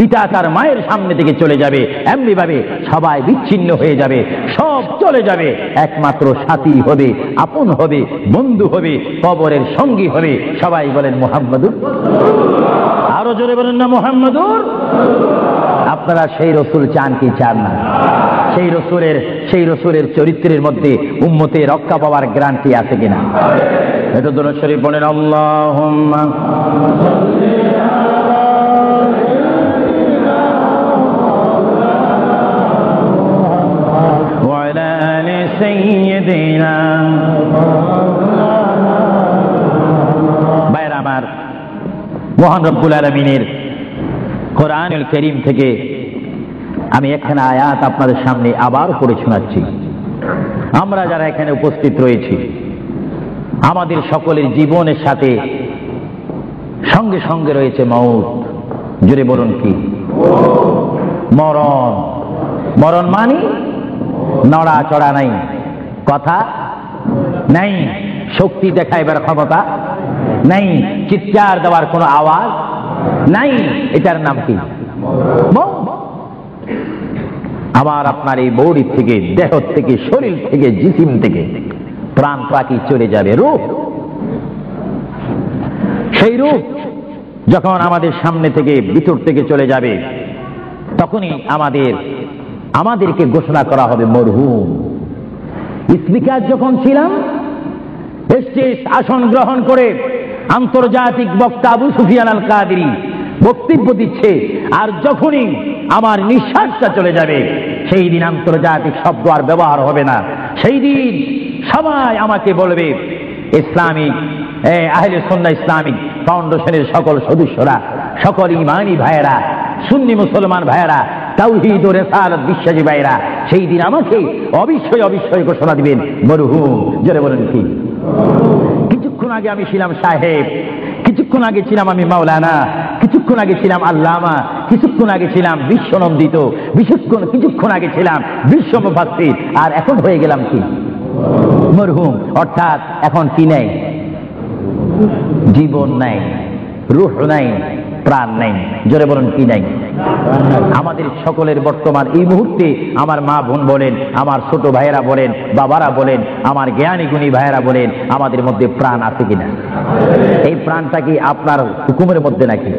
পিতা তার মায়ের সামনে থেকে চলে যাবে, এমনি ভাবে সবাই বিচ্ছিন্ন হয়ে যাবে, সব চলে যাবে, একমাত্র সাথী হবে, আপন হবে, বন্ধু হবে, কবরের সঙ্গী হবে। সবাই বলেন মুহাম্মাদুর, আরো জোরে বলেন না মুহাম্মাদুর। আপনারা সেই রসুল চান কি চান না? সেই রসুলের চরিত্রের মধ্যে উম্মতে রক্ষা পাওয়ার গ্যারান্টি আছে কিনা? এটা দরুদ শরীফ পড়েন, আল্লাহুম্মা ওয়া আলা আলি সাইয়্যিদিনা। ভাইরা আমার, মহান রব্বুল আলামিনের কোরআনুল কারীম থেকে আমি একখানা আয়াত আপনাদের সামনে আবার পড়ে শোনাচ্ছি। আমরা যারা এখানে উপস্থিত রয়েছি, আমাদের সকলের জীবনের সাথে সঙ্গে সঙ্গে রয়েছে মওত। জোরে বলুন কি? মরণ। মরণ মানে নড়াচড়া নাই, কথা নাই, শক্তি দেখাইবার ক্ষমতা নাই, চিৎকার দেওয়ার কোনো আওয়াজ নাই। এটার নাম কি? মওত। আমার আপনার এই বডি থেকে, দেহ থেকে, শরীর থেকে, জিসিম থেকে প্রাণ পাখি চলে যাবে, রূহ। সেই রূহ যখন আমাদের সামনে থেকে, ভিতর থেকে চলে যাবে, তখনই আমাদেরকে ঘোষণা করা হবে মরহুম। স্পিকার যখন ছিলাম, স্টেজ আসন গ্রহণ করে আন্তর্জাতিক বক্তা আবু সুফিয়ান আল কাদেরী বক্তব্য দিচ্ছে, আর যখনই আমার নিঃশ্বাসটা চলে যাবে, সেই দিন আন্তর্জাতিক শব্দ আর ব্যবহার হবে না। সেই দিন সবাই আমাকে বলবে, ইসলামিক আহলে সুন্নাহ ইসলামিক ফাউন্ডেশনের সকল সদস্যরা, সকল ইমানি ভাইয়েরা, সুন্নি মুসলমান ভাইয়েরা, তাওহীদ ও রিসালাত বিশ্বাসী ভাইয়েরা, সেই দিন আমাকে অবশ্যই ঘোষণা দিবেন মরহুম। জোরে বলেন কি? কিছুক্ষণ আগে আমি ছিলাম সাহেব, কিছুক্ষণ আগে ছিলাম আমি মাওলানা, কিছুক্ষণ আগে ছিলাম আল্লামা, কিছুক্ষণ আগে ছিলাম বিশ্বনন্দিত, কিছুক্ষণ আগে ছিলাম বিশ্ব মুফাসসির, আর এখন হয়ে গেলাম কি? মরহুম। অর্থাৎ এখন কি নাই? জীবন নাই, রূহ নাই, প্রাণ নাই। জোরে বলুন কি নাই? আমাদের সকলের বর্তমান এই মুহূর্তে আমার মা বোন বলেন, আমার ছোট ভাইয়েরা বলেন, বাবারা বলেন, আমার জ্ঞানী গুণী ভাইয়েরা বলেন, আমাদের মধ্যে প্রাণ আছে কিনা? এই প্রাণটা কি আপনার হুকুমের মধ্যে নাকি?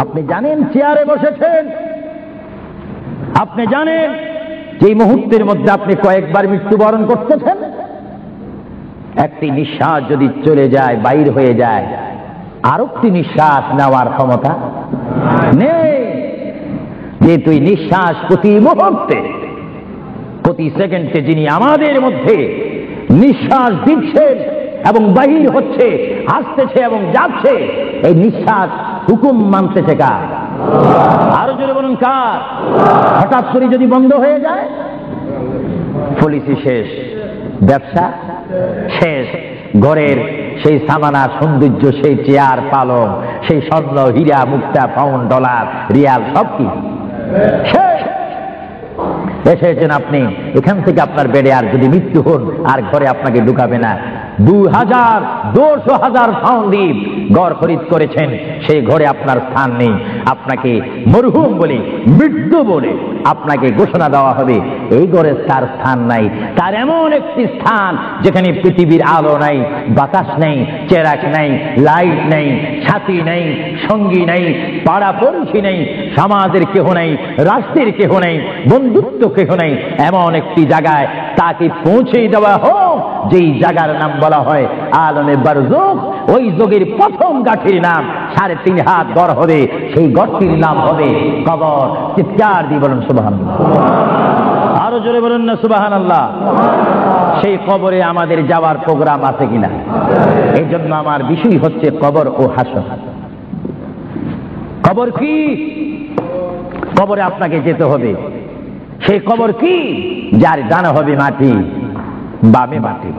আপনি জানেন চেয়ারে বসেছেন, আপনি জানেন যে এই মুহূর্তের মধ্যে আপনি কয়েকবার মৃত্যুবরণ করতেছেন। একটি নিঃশ্বাস যদি চলে যায়, বাইর হয়ে যায়, আরেকটি নিঃশ্বাস নেওয়ার ক্ষমতা নেই। যে তুই নিঃশ্বাস প্রতি মুহূর্তে, প্রতি সেকেন্ডে যিনি আমাদের মধ্যে নিঃশ্বাস দিচ্ছেন এবং বাহির হচ্ছে, আসতেছে এবং যাচ্ছে, এই নিঃশ্বাস হুকুম মানতেছে কার? আরো জোরে বলুন কার? হঠাৎ করে যদি বন্ধ হয়ে যায়, পলিসি শেষ, ব্যবসা শেষ, ঘরের সেই সামানা সৌন্দর্য, সেই চেয়ার পালং, সেই স্বর্ণ হীরা মুক্তা পাউন্ড ডলার রিয়াল সব কি শেষ। এসেছেন আপনি, এখান থেকে আপনার বেডে আর যদি মৃত্যু হন, আর ঘরে আপনাকে ঢুকাবে না। 2,000 পাউন্ড দিয়ে ঘর খরিদ করেছেন, সেই ঘরে আপনার স্থান নেই। আপনাকে মরহুম বলে, মৃত্যু বলে আপনাকে ঘোষণা দেওয়া হবে, এই ঘরে তার স্থান নাই। তার এমন একটি স্থান যেখানে পৃথিবীর আলো নাই, বাতাস নেই, চেরাক নাই, লাইট নেই, সাথী নেই, সঙ্গী নেই, পাড়া পড়শি নেই, সমাজের কেহ নেই, রাষ্ট্রের কেহ নেই, বন্ধুত্ব কেহ নেই। এমন একটি জায়গায় তাকে পৌঁছে দেওয়া হোক, যেই জায়গার নাম বলা হয় আলমে বারজুখ। ওই যোগের প্রথম গাঠির নাম 3.5 হাত গড় হবে, সেই গড়টির নাম হবে কবর। চিৎকার দিয়ে বলুন সুবহানাল্লাহ। আরো জোরে বলুন না সুবহানাল্লাহ। সেই কবরে আমাদের যাওয়ার প্রোগ্রাম আছে কিনা? এই জন্য আমার বিষয় হচ্ছে কবর ও হাসর। কবর কি? কবরে আপনাকে যেতে হবে। সেই কবর কি? যার ডানে হবে মাটি, বামে মাটি,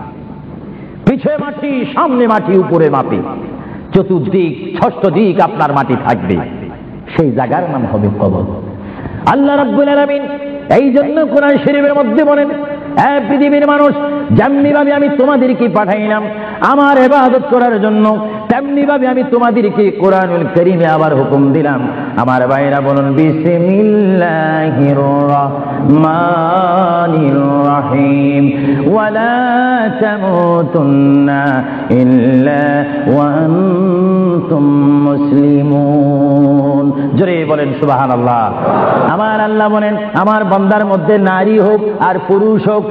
পিছে মাটি, সামনে মাটি, উপরে মাটি, চতুর্দিক ষষ্ঠ দিক আপনার মাটি থাকবে। সেই জায়গার নাম হবে কবর। আল্লাহ রাব্বুল আলামিন এই জন্য কোরআন শরীফের মধ্যে বলেন, হে পৃথিবীর মানুষ, যেমনি ভাবে আমি তোমাদেরকে পাঠাইলাম আমার ইবাদত করার জন্য, তেমনি ভাবে আমি তোমাদেরকে কোরআনুল কারীমে আবার হুকুম দিলাম। আমার ভাইরা বলুন বিসমিল্লাহির রহমানির রহিম ওয়ালা তামুতুন্না ইল্লা ওয়া আনতুম মুসলিমুন। জোরে বলেন সুবহানাল্লাহ। আমার আল্লাহ বলেন আমার বান্দার মধ্যে নারী হোক আর পুরুষ হোক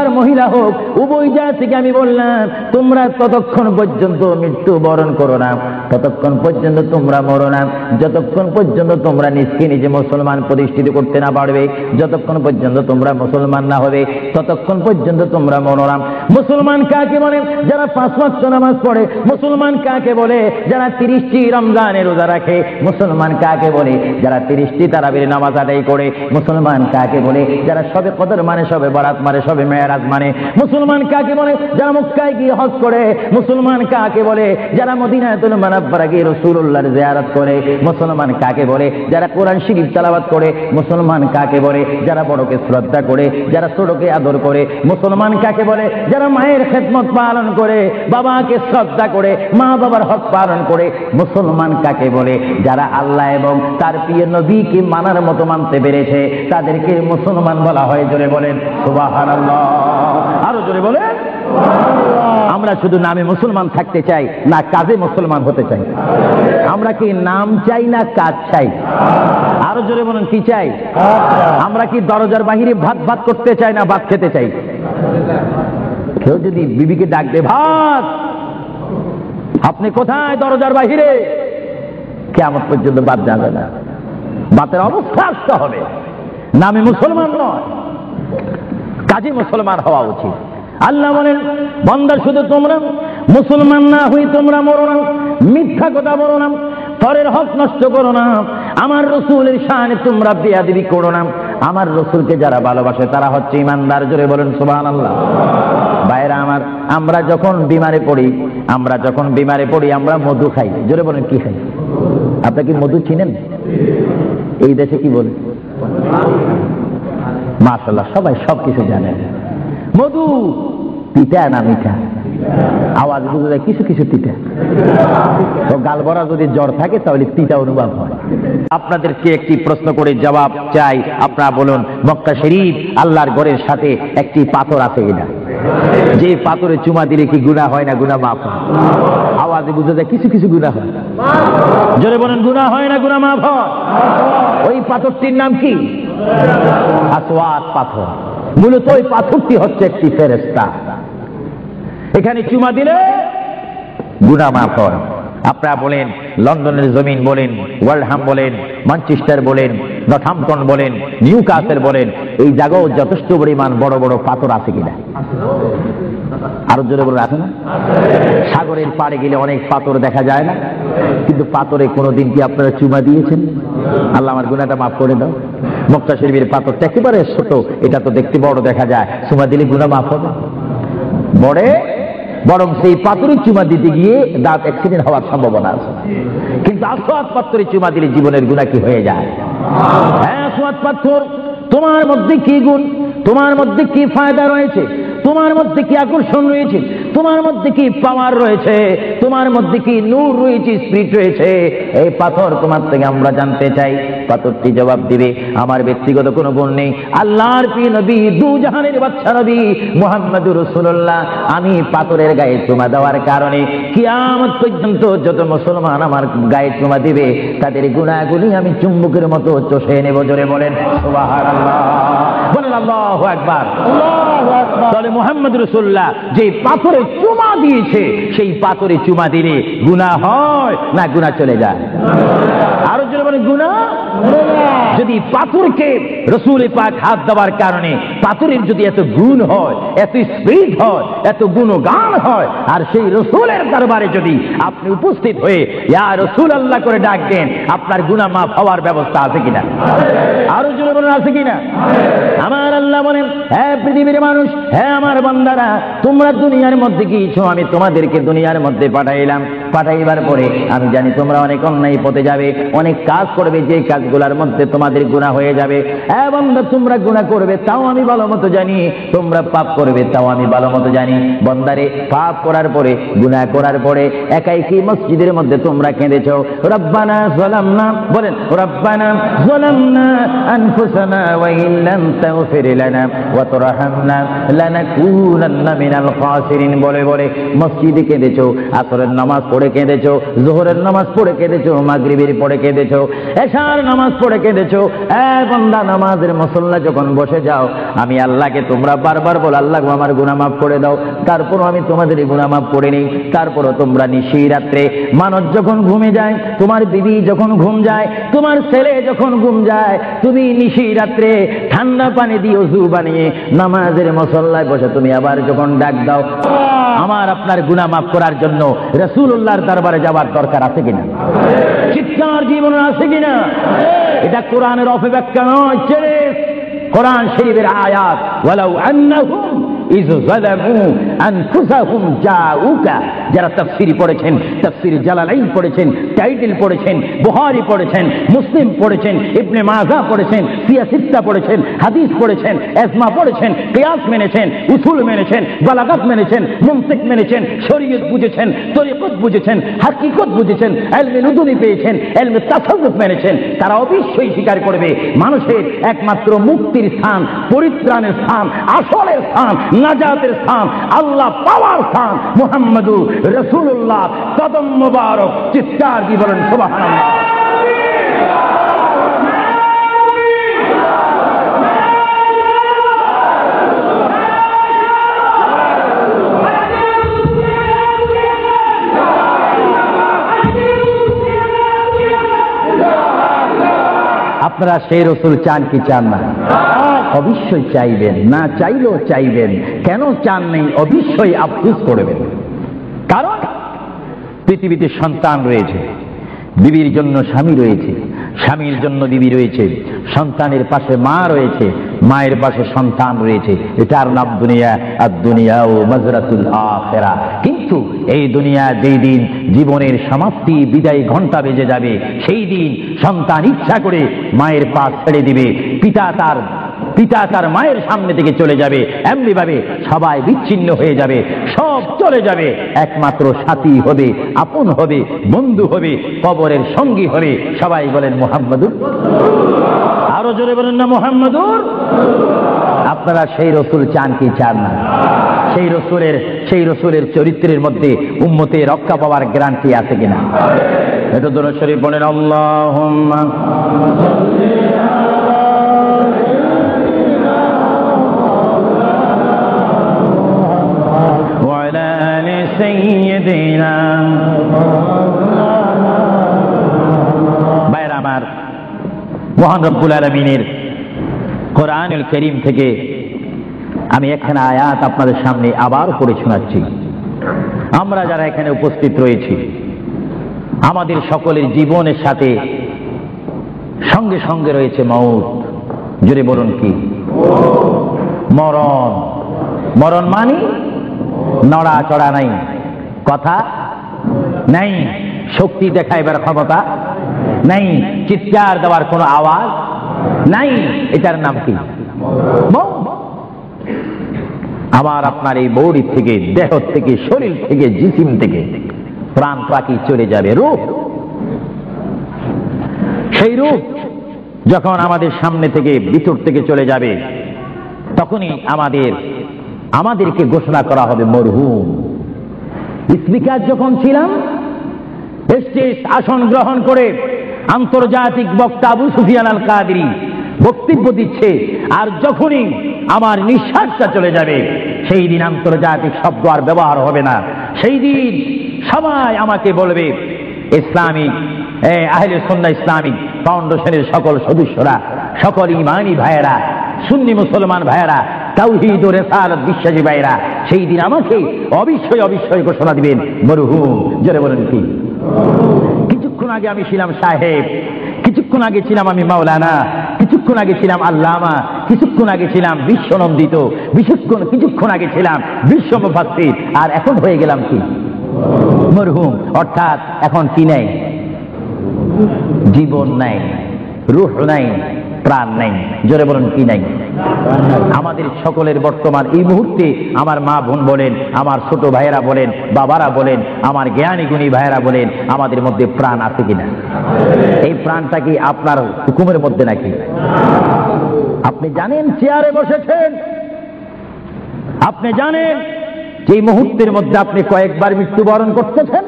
আর মহিলা হোক, উভয় জাতিকে আমি বললাম তোমরা ততক্ষণ পর্যন্ত মৃত্যুবরণ করো না, ততক্ষণ পর্যন্ত তোমরা মরো না, যতক্ষণ পর্যন্ত তোমরা নিজকে নিজে মুসলমান প্রতিষ্ঠিত করতে না পারবে, যতক্ষণ পর্যন্ত তোমরা মুসলমান না হবে ততক্ষণ পর্যন্ত তোমরা মরো না। মুসলমান কাকে বলে? যারা 5 ওয়াক্ত নামাজ পড়ে। মুসলমান কাকে বলে? যারা 30টি রমজানের রোজা রাখে। মুসলমান কাকে বলে? যারা 30টি তারাবির নামাজ আদায় করে। মুসলমান কাকে বলে? যারা সবে কদর মানে, সবে বরাত মানে, সবে মেরাজ মানে। মুসলমান কাকে বলে? যারা মক্কায় গিয়ে হজ করে। মুসলমান কাকে বলে? যারা মদিনাতুল মুনাওয়ারা গিয়ে রাসূলুল্লাহর জিয়ারত করে। মুসলমান কাকে বলে? যারা কোরআন শরীফ তেলাওয়াত করে। মুসলমান কাকে বলে? যারা বড়কে শ্রদ্ধা করে, যারা ছোটকে আদর করে। মুসলমান কাকে বলে? যারা মায়ের খেদমত পালন করে, বাবাকে শ্রদ্ধা করে, মা বাবার হক পালন করে। মুসলমান কাকে বলে? যারা আল্লাহ এবং তার প্রিয় নবীকে মানার মতো মানতে পেরেছে, তাদেরকে মুসলমান বলা হয়। জোরে বলেন সুবহানাল্লাহ। আরো জোরে বলেন। আমরা শুধু নামে মুসলমান থাকতে চাই না কাজে মুসলমান হতে চাই? আমরা কি নাম চাই না কাজ চাই? আরো জোরে বলেন কি চাই? আমরা কি দরজার বাহিরে ভাত করতে চাই না ভাত খেতে চাই? কেউ যদি বিবিকে ডাক দে, ভাত, আপনি কোথায়? দরজার বাহিরে। কিয়ামত পর্যন্ত ভাত যাবে না। ভাতের অবস্থা আসতে হবে। নামে মুসলমান নয়, কাজে মুসলমান হওয়া উচিত। আল্লাহ বলেন বান্দা শুধু তোমরা মুসলমান না হই তোমরা মরো না, মিথ্যা কথা বলো না, পরের হক নষ্ট করো না, আমার রাসূলের শানে তোমরা বেয়াদবি করো না। আমার রাসূলকে যারা ভালোবাসে তারা হচ্ছে ঈমানদার। জোরে বলেন সুবহানাল্লাহ। ভাইরা আমার, আমরা যখন বিমারে পড়ি আমরা মধু খাই। জোরে বলেন কি খাই? আপনারা কি মধু চিনেন? এই দেশে কি বলে? মাশাআল্লাহ, সবাই সবকিছু জানেন। মধু পিঠা না মিঠা? আওয়াজ বুঝে যায় কিছু কিছু তিতা। তো গালবরা যদি জ্বর থাকে তাহলে তিতা অনুভব হয়। আপনাদেরকে একটি প্রশ্ন করে জবাব চাই। আপনারা বলুন, মক্কা শরীফ আল্লাহর ঘরের সাথে একটি পাথর আছে কিনা? যে পাথরে চুমা দিলে কি গুনাহ হয় না গুনাহ মাফ হয়? আওয়াজে বুঝে যায় কিছু কিছু গুনাহ হয়। জোরে বলেন গুনাহ হয় না গুনাহ মাফ হয়? ওই পাথরটির নাম কি? আসওয়াদ পাথর। মূলত ওই পাথরটি হচ্ছে একটি ফেরেশতা। এখানে চুমা দিলে গুনাহ মাফ হয়। আপনারা বলেন, লন্ডনের জমিন বলেন, ওয়ালহাম বলেন, ম্যানচেস্টার বলেন, নর্থহ্যাম্পটন বলেন, নিউক্যাসল বলেন, এই জায়গাও যথেষ্ট পরিমাণ বড় বড় পাথর আছে কিনা? আরো জোরে বলে আছে না? সাগরের পাড়ে গেলে অনেক পাথর দেখা যায় না? কিন্তু পাথরে কোনোদিন কি আপনারা চুমা দিয়েছেন? আল্লাহ আমার গুনাহটা মাফ করে দাও। মক্কা শরীফের পাথরটা একেবারে ছোট, এটা তো দেখতে বড় দেখা যায়, চুমা দিলে গুনাহ মাফ হবে? বরং সেই পাথরে চুমা দিতে গিয়ে দাঁত অ্যাক্সিডেন্ট হওয়ার সম্ভাবনা আছে। কিন্তু আসওয়াদ পাথরে চুমা দিলে জীবনের গুনাহ কি হয়ে যায়? হ্যাঁ, আসওয়াদ পাথর, তোমার মধ্যে কি গুণ, তোমার মধ্যে কি ফায়দা রয়েছে, তোমার মধ্যে কি আকর্ষণ রয়েছে, তোমার মধ্যে কি পাওয়ার রয়েছে, তোমার মধ্যে কি নূর রয়েছে, স্পিরিট রয়েছে, এই পাথর তোমার থেকে আমরা জানতে চাই। পাথরটি জবাব দিবে, আমার ব্যক্তিগত কোনো গুণ নেই, আল্লাহর প্রিয় নবী, দু জাহানের বাদশা নবী মুহাম্মদুর রাসূলুল্লাহ, আমি পাথরের গায়ে চুমা দেওয়ার কারণে কিয়ামত পর্যন্ত যত মুসলমান আমার গায়ে চুমা দিবে তাদের গুনাহগুলি আমি চুম্বকের মতো চষে নেব। জোরে বলেন সুবহানাল্লাহ। বলেন আল্লাহু আকবার। তাহলে মুহাম্মদ রাসূলুল্লাহ যে পাথরে চুমা দিয়েছে, সেই পাথরে চুমা দিলে গুনাহ হয় না গুনাহ চলে যায়? আরো জোরে বলেন গুনাহ। যদি পাথরকে রাসূল পাক হাত দেওয়ার কারণে পাথরের যদি এত গুণ হয়, এত স্পিরিট হয়, এত গুণগান হয়, আর সেই রাসূলের দরবারে যদি আপনি উপস্থিত হয়ে ইয়া রাসূলুল্লাহ করে ডাক দেন, আপনার গুনাহ মাফ হওয়ার ব্যবস্থা আছে কিনা? আরো জোরে বলেন আছে কিনা? আমার আল্লাহ বলেন, হ্যাঁ পৃথিবীর মানুষ, হ্যাঁ আমার বান্দারা, তোমরা দুনিয়ার মধ্যে গিয়েছো, আমি তোমাদেরকে দুনিয়ার মধ্যে পাঠাইলাম, পাঠাইবার পরে আমি জানি তোমরা অনেক অন্যায় পথে যাবে, অনেক কাজ করবে, যে কাজগুলোর মধ্যে তোমাদের গুনাহ হয়ে যাবে। বান্দা তোমরা গুনাহ করবে তাও আমি ভালো মতো জানি, তোমরা পাপ করবে তাও আমি ভালো মতো জানি। বান্দারে পাপ করার পরে, গুনাহ করার পরে একাই কি মসজিদের মধ্যে তোমরা কেঁদেছো, রব্বানা যালামনা, বলেন রব্বানা যালামনা আনফুসানা ওয়া ইন লাম তাগফির লানা ওয়া তারহামনা লানাকুনান্না মিনাল খাসিরিন বলে বলে মসজিদে কেঁদেছো, আসরের নামাজ পড়ে কেঁদেছো, যোহরের নামাজ পড়ে কেঁদেছো, মাগরিবের পড়ে কেঁদেছো, এশার নামাজ পড়ে কেঁদেছো। বান্দা নামাজের মুসল্লা যখন বসে যাও, আমি আল্লাহকে তোমরা বারবার বল, আল্লাহ আমার গুনাহ মাফ করে দাও। তারপরও আমি তোমাদের গুনাহ মাফ করে নেই। তারপরও তোমরা নিশি রাত্রে, মানুষ যখন ঘুমে যায়, তোমার বিবি যখন ঘুম যায়, তোমার ছেলে যখন ঘুম যায়, তুমি নিশি রাত্রে ঠান্ডা পানি দিয়ে ওযু বানিয়ে নামাজের মুসল্লায় বসে তুমি আবার যখন ডাক দাও, আমার আপনার গুনাহ মাফ করার জন্য রাসূলুল্লাহর দরবারে যাওয়ার দরকার আছে কিনা? চিৎকার জীবন আছে কিনা? এটা কোরআনের অপব্যাখ্যা নয়, কোরআন শরীফের আয়াত। ওয়ালাউ আন্নাহুম ইয যালামু আনফুসাহুম জাউকা, যারা তাফসীর পড়েছেন, তাফসীর জালালাইন পড়েছেন, টাইটেল পড়েছেন, বুখারী পড়েছেন, মুসলিম পড়েছেন, ইবনে মাজাহ পড়েছেন, সিয়াসিত্তা পড়েছেন, হাদিস পড়েছেন, ইজমা পড়েছেন, কিয়াস মেনেছেন, উসুল মেনেছেন, বালাগাত মেনেছেন, মুনতিক মেনেছেন, শরীয়ত বুঝেছেন, তরিকত বুঝেছেন, হাকিকত বুঝেছেন, ইলমে লুদুনি পেয়েছেন, ইলমে তাসাউফ মেনেছেন, তারা অবশ্যই স্বীকার করবে মানুষের একমাত্র মুক্তির স্থান, পরিত্রাণের স্থান, আসলের স্থান, নাজাতের স্থান, আল্লাহ পাওয়ার স্থান মুহাম্মদুর রাসূলুল্লাহ কদম মুবারক। চিৎকার দিয়ে বলেন সুবহানাল্লাহ। আপনারা সেই রসুল চান কি চান না? অবশ্যই চাইবেন, না চাইলেও চাইবেন। কেন চান নেই? অবশ্যই আফসোস করবেন। কারণ পৃথিবীতে সন্তান রয়েছে, বিবির জন্য স্বামী রয়েছে, স্বামীর জন্য বিবি রয়েছে, সন্তানের পাশে মা রয়েছে, মায়ের পাশে সন্তান রয়েছে। এটার নাম দুনিয়া। আর দুনিয়া ও মাজরাতুল আখিরা। কিন্তু এই দুনিয়া যেই দিন জীবনের সমাপ্তি, বিদায় ঘন্টা বেজে যাবে, সেই দিন সন্তান ইচ্ছা করে মায়ের পা ছেড়ে দিবে, পিতা তার মায়ের সামনে থেকে চলে যাবে, এমনি ভাবে সবাই বিচ্ছিন্ন হয়ে যাবে, সব চলে যাবে। একমাত্র সাথী হবে, আপন হবে, বন্ধু হবে, কবরের সঙ্গী হবে। সবাই বলেন মুহাম্মাদুর, আরো জোরে বলেন না মুহাম্মাদুর। আপনারা সেই রসুল চান কি চান না? সেই রসুলের চরিত্রের মধ্যে উম্মতে রক্ষা পাওয়ার গ্যারান্টি আছে কিনা? এটা দরুদ শরীফ বলেন, আল্লাহুম্মা ভাইরা আমার, মহান রব্বুল আলামিনের কোরআনুল কারীম থেকে আমি একখানা আয়াত আপনাদের সামনে আবার পড়ে শোনাচ্ছি। আমরা যারা এখানে উপস্থিত রয়েছি, আমাদের সকলের জীবনের সাথে সঙ্গে সঙ্গে রয়েছে মওত। জোরে বলুন কি? মরণ। মরণ মানে নড়াচড়া নাই, কথা নাই, শক্তি দেখাইবার ক্ষমতা নাই, চিৎকার দেওয়ার কোনো আওয়াজ নাই। এটার নাম কি? আবার আপনার এই বডি থেকে, দেহ থেকে, শরীর থেকে, জিসিম থেকে প্রাণ পাখি চলে যাবে, রূপ। সেই রূপ যখন আমাদের সামনে থেকে, ভিতর থেকে চলে যাবে, তখনই আমাদেরকে ঘোষণা করা হবে মরহুম। স্পিকার যখন ছিলাম, স্টেজ আসন গ্রহণ করে আন্তর্জাতিক বক্তা আবু সুফিয়ান আল কাদেরী বক্তব্য দিচ্ছে, আর যখনই আমার নিঃশ্বাসটা চলে যাবে, সেই দিন আন্তর্জাতিক শব্দ আর ব্যবহার হবে না। সেই দিন সবাই আমাকে বলবে, ইসলামিক আহলে সুন্নাহ ইসলামিক ফাউন্ডেশনের সকল সদস্যরা, সকল ইমানি ভাইয়েরা, সুন্নি মুসলমান ভাইয়েরা, তাওহীদ ও রিসালাত বিশ্বাসী ভাইয়েরা, সেই দিন আমাকে অবশ্যই ঘোষণা দিবেন মরহুম। জোরে বলেন কি? কিছুক্ষণ আগে আমি ছিলাম সাহেব, কিছুক্ষণ আগে ছিলাম আমি মাওলানা, কিছুক্ষণ আগে ছিলাম আল্লামা, কিছুক্ষণ আগে ছিলাম বিশ্বনন্দিত, কিছুক্ষণ আগে ছিলাম বিশ্ব মুফাসসির, আর এখন হয়ে গেলাম কি? মরহুম, অর্থাৎ এখন কি নাই? জীবন নাই, রূহ নাই, প্রাণ নাই। জোরে বলুন কি নাই? আমাদের সকলের বর্তমান এই মুহূর্তে আমার মা বোন বলেন, আমার ছোট ভাইয়েরা বলেন, বাবারা বলেন, আমার জ্ঞানী গুণী ভাইয়েরা বলেন, আমাদের মধ্যে প্রাণ আছে কিনা? এই প্রাণটা কি আপনার হুকুমের মধ্যে নাকি? আপনি জানেন চেয়ারে বসেছেন, আপনি জানেন যে মুহূর্তের মধ্যে আপনি কয়েকবার মৃত্যুবরণ করতেছেন।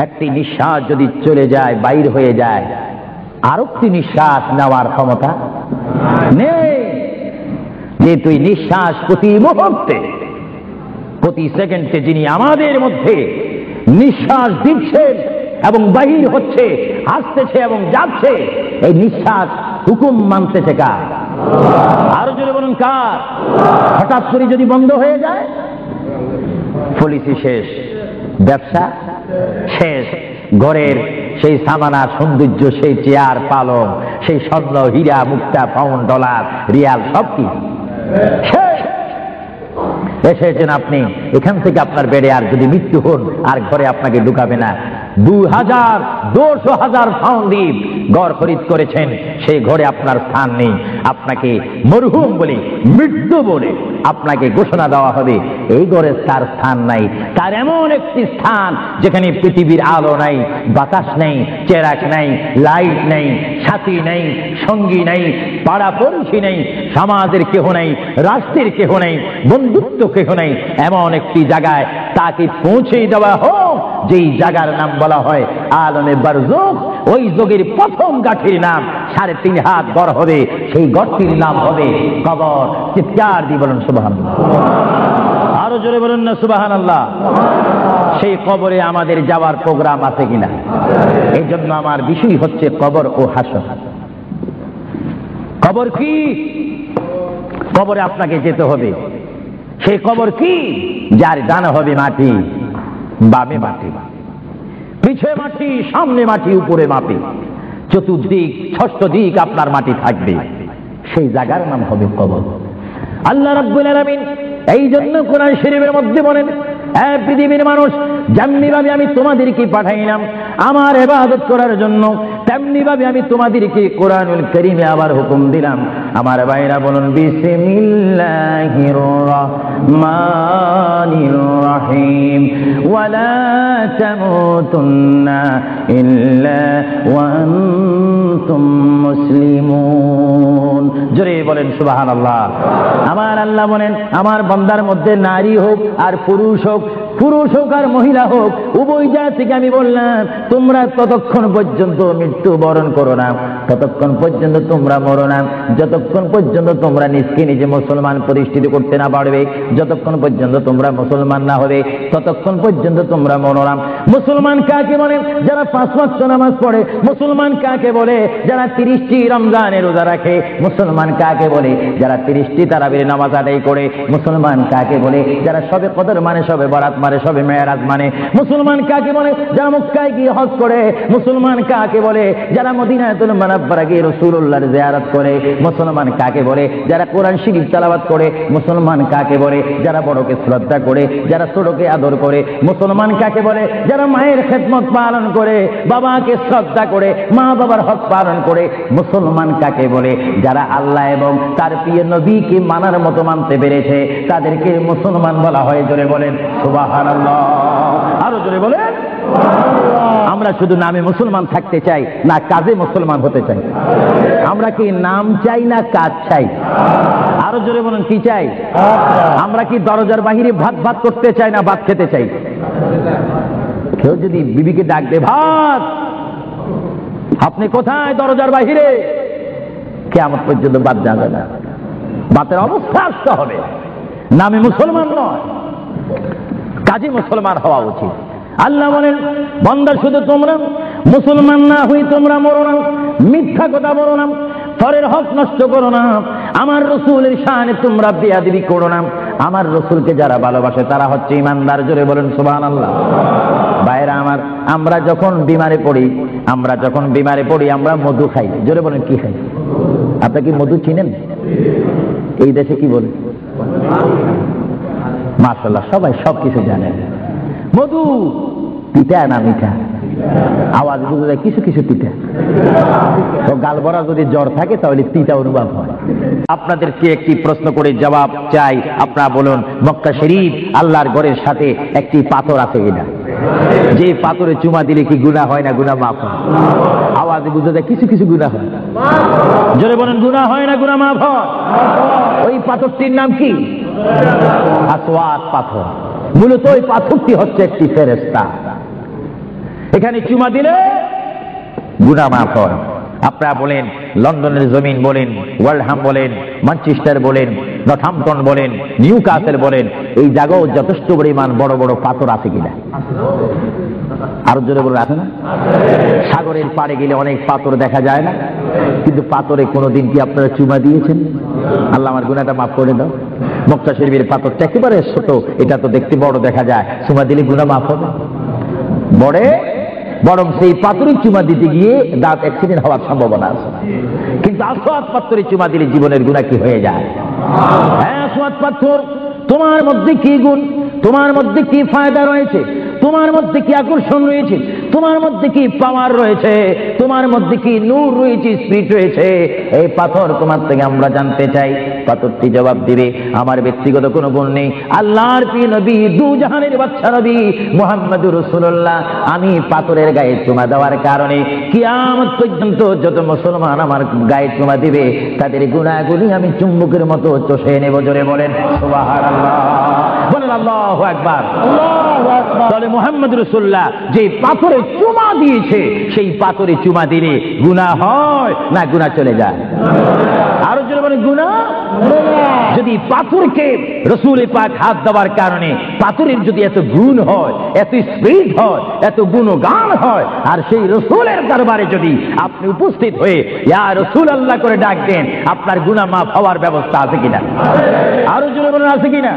একটি নিঃশ্বাস যদি চলে যায়, বাইর হয়ে যায়, আর একটি নিঃশ্বাস নেওয়ার ক্ষমতা নেই। যে তুই নিঃশ্বাস প্রতি মুহূর্তে, প্রতি সেকেন্ডে যিনি আমাদের মধ্যে নিঃশ্বাস দিচ্ছেন এবং বাহির হচ্ছে, আসতেছে এবং যাচ্ছে, এই নিঃশ্বাস হুকুম মানতেছে কার? আরো জোরে বলুন কার? হঠাৎ করে যদি বন্ধ হয়ে যায়, পলিসি শেষ, ব্যবসা শেষ, ঘরের সেই সামানা সৌন্দর্য, সেই চেয়ার পালং, সেই স্বর্ণ হীরা মুক্তা পাউন্ড ডলার রিয়াল সব কি শেষ। এসেছেন আপনি, এখান থেকে আপনার বেডে আর যদি মৃত্যু হন, আর ঘরে আপনাকে ঢুকাবে না। 2000 200,000 পাউন্ড দিয়ে ঘর খরিদ করেছেন, সেই ঘরে আপনার স্থান নেই। আপনাকে মরহুম বলে, মৃত্যু বলে আপনাকে ঘোষণা দেওয়া হবে, এই ঘরে তার স্থান নাই। তার এমন একটি স্থান যেখানে পৃথিবীর আলো নাই, বাতাস নেই, চেরাক নাই, লাইট নেই, সাথী নেই, সঙ্গী নেই, পাড়াপড়শি নেই, সমাজের কেহ নেই, রাষ্ট্রের কেহ নেই, বন্ধুত্ব কেহ নেই। এমন একটি জায়গায় তাকে পৌঁছে দেওয়া হোক, যেই জায়গার নাম বলা হয় আলমে বারজুখ। ওই যোগের প্রথম গাঠির নাম 3.5 হাত গড় হবে, সেই গড়টির নাম হবে কবর। চিৎকার দিয়ে বলুন সুবহানাল্লাহ। আরো জোরে বলুন না সুবহানাল্লাহ। সেই কবরে আমাদের যাওয়ার প্রোগ্রাম আছে কিনা? এই জন্য আমার বিষয় হচ্ছে কবর ও হাসর। কবর কি? কবরে আপনাকে যেতে হবে। সেই কবর কি? যার ডানে হবে মাটি, বামে মাটি, পিছে মাটি, সামনে মাটি, উপরে মাটি, চতুর্দিক 6 দিক আপনার মাটি থাকবে। সেই জায়গার নাম হবে কবর। আল্লাহ রাব্বুল আলামিন এই জন্য কোরআন শরীফের মধ্যে বলেন, হে পৃথিবীর মানুষ, যেমনি ভাবে আমি তোমাদেরকে পাঠাইলাম আমার ইবাদত করার জন্য, তেমনি ভাবে আমি তোমাদেরকে কোরআনুল কারীমে আবার হুকুম দিলাম। আমার ভাইরা বলুন বিসমিল্লাহির রাহমানির রাহিম, ওয়ালা তামুতুন্না ইল্লা ওয়া আনতুম মুসলিমুন। জোরে বলেন সুবহানাল্লাহ। আমার আল্লাহ বলেন, আমার বান্দার মধ্যে নারী হোক আর পুরুষ হোক, পুরুষ হোক আর মহিলা হোক, উভয় জাতিকে আমি বললাম, তোমরা ততক্ষণ পর্যন্ত মৃত্যুবরণ করো না, ততক্ষণ পর্যন্ত তোমরা মরো না, যতক্ষণ পর্যন্ত তোমরা নিজকে নিজে মুসলমান প্রতিষ্ঠিত করতে না পারবে, যতক্ষণ পর্যন্ত তোমরা মুসলমান না হবে, ততক্ষণ পর্যন্ত তোমরা মরো না। মুসলমান কাকে বলে? যারা 5 ওয়াক্ত নামাজ পড়ে। মুসলমান কাকে বলে? যারা 30টি রমজানের রোজা রাখে। মুসলমান কাকে বলে? যারা 30টি তারাবির নামাজ আদায় করে। মুসলমান কাকে বলে? যারা সবে কদর মানে, সবে বরাত মানে, সবে মেরাজ মানে। মুসলমান কাকে বলে? যারা মক্কায় গিয়ে হজ করে। মুসলমান কাকে বলে? যারা মদিনাতুল মুনাওয়ারা গিয়ে রাসূলুল্লাহর জিয়ারত করে। মুসলমান কাকে বলে? যারা কোরআন শরীফ তেলাওয়াত করে। মুসলমান কাকে বলে? যারা বড়কে শ্রদ্ধা করে, যারা ছোটকে আদর করে। মুসলমান কাকে বলে? যারা মায়ের খেদমত পালন করে, বাবাকে শ্রদ্ধা করে, মা বাবার হক পালন করে। মুসলমান কাকে বলে? যারা আল্লাহ এবং তার প্রিয় নবীকে মানার মতো মানতে পেরেছে, তাদেরকে মুসলমান বলা হয়। জোরে বলেন সুবহানাল্লাহ। আরো জোরে বলেন। আমরা শুধু নামে মুসলমান থাকতে চাই না কাজে মুসলমান হতে চাই? আমরা কি নাম চাই না কাজ চাই? আরো জোরে বলেন কি চাই? আমরা কি দরজার বাহিরে ভাত ভাত করতে চাই না ভাত খেতে চাই? কেউ যদি বিবিকে ডাক দে, ভাত, আপনি কোথায়? দরজার বাহিরে। কিয়ামত পর্যন্ত ভাত যাবে না। ভাতের অবস্থা আসতে হবে। নামে মুসলমান নয়, কাজে মুসলমান হওয়া উচিত। আল্লাহ বলেন, বান্দা শুধু তোমরা মুসলমান না হই তোমরা মরো না, মিথ্যা কথা বলো না, পরের হক নষ্ট করো না, আমার রসুলের শানে তোমরা বেয়াদবি করো না। আমার রসুলকে যারা ভালোবাসে তারা হচ্ছে ইমানদার। জোরে বলেন সুবহানাল্লাহ। ভাইরা আমার, আমরা যখন বিমারে পড়ি, আমরা মধু খাই। জোরে বলেন কি খাই? আপনি কি মধু চিনেন? এই দেশে কি বলে? মাশাআল্লাহ, সবাই সবকিছু জানেন। মধু পিঠা না মিঠা? আওয়াজ বুঝে যায় কিছু কিছু পিঠা। তো গাল ভরা যদি জ্বর থাকে তাহলে তিতা অনুভব হয়। আপনাদেরকে একটি প্রশ্ন করে জবাব চাই, আপনারা বলুন, মক্কা শরীফ আল্লাহর ঘরের সাথে একটি পাথর আছে কিনা? যে পাথরে চুমা দিলে কি গুনাহ হয় না গুনাহ মাফ হয়? আওয়াজে বুঝে যায় কিছু কিছু গুনাহ হয়। জোরে বলেন, গুনাহ হয় না গুনাহ মাফ হয়? ওই পাথরটির নাম কি? আসওয়াদ পাথর। মূলত ওই পাথরটি হচ্ছে একটি ফেরেশতা। এখানে চুমা দিলে গুনাহ মাফ হয়। আপনারা বলেন, লন্ডনের জমিন বলেন, ওয়ালহাম বলেন, ম্যানচেস্টার বলেন, নর্থহ্যাম্পটন বলেন, নিউ কাসেল বলেন, এই জায়গাও যথেষ্ট পরিমাণ বড় বড় পাথর আছে কিনা? আরো জোরে বলে আছে না? সাগরের পাড়ে গেলে অনেক পাথর দেখা যায় না? কিন্তু পাথরে কোনোদিন কি আপনারা চুমা দিয়েছেন? আল্লাহ আমার গুনাহটা মাফ করে দাও। মক্কা শরীফের পাথরটা একেবারে ছোট, এটা তো দেখতে বড় দেখা যায়, চুমা দিলে গুনাহ মাফ হবে? বরং সেই পাথরে চুমা দিতে গিয়ে দাঁত অ্যাক্সিডেন্ট হওয়ার সম্ভাবনা আছে। কিন্তু আসওয়াদ পাথরে চুমা দিলে জীবনের গুনাহ কি হয়ে যায়? হ্যাঁ, আসওয়াদ পাথর, তোমার মধ্যে কি গুণ, তোমার মধ্যে কি ফায়দা রয়েছে, তোমার মধ্যে কি আকর্ষণ রয়েছে, তোমার মধ্যে কি পাওয়ার রয়েছে, তোমার মধ্যে কি নূর রয়েছে, স্পিরিট রয়েছে, এই পাথর তোমার থেকে আমরা জানতে চাই। পাথরটি জবাব দিবে, আমার ব্যক্তিগত কোনো গুণ নেই, আল্লাহর প্রিয় নবী, দু জাহানের বাদশা নবী মুহাম্মদুর রাসূলুল্লাহ, আমি পাথরের গায়ে চুমা দেওয়ার কারণে কিয়ামত পর্যন্ত যত মুসলমান আমার গায়ে চুমা দিবে তাদের গুনাহগুলি আমি চুম্বকের মতো চষে নেব। জোরে বলেন সুবহানাল্লাহ, বলেন আল্লাহু আকবার। তাহলে মুহাম্মদ রাসূলুল্লাহ যে পাথরে চুমা দিয়েছে, সেই পাথরে চুমা দিলে গুনাহ হয় না গুনাহ চলে যায়? আরো জোরে বলেন, গুনাহ। যদি পাথরকে রাসূল পাক হাত দেওয়ার কারণে পাথরের যদি এত গুণ হয়, এত স্পিরিট হয়, এত গুণগান হয়, আর সেই রাসূলের দরবারে যদি আপনি উপস্থিত হয়ে ইয়া রাসূলুল্লাহ করে ডাক দেন, আপনার গুনাহ মাফ হওয়ার ব্যবস্থা আছে কিনা? আরো জোরে বলেন, আছে কিনা?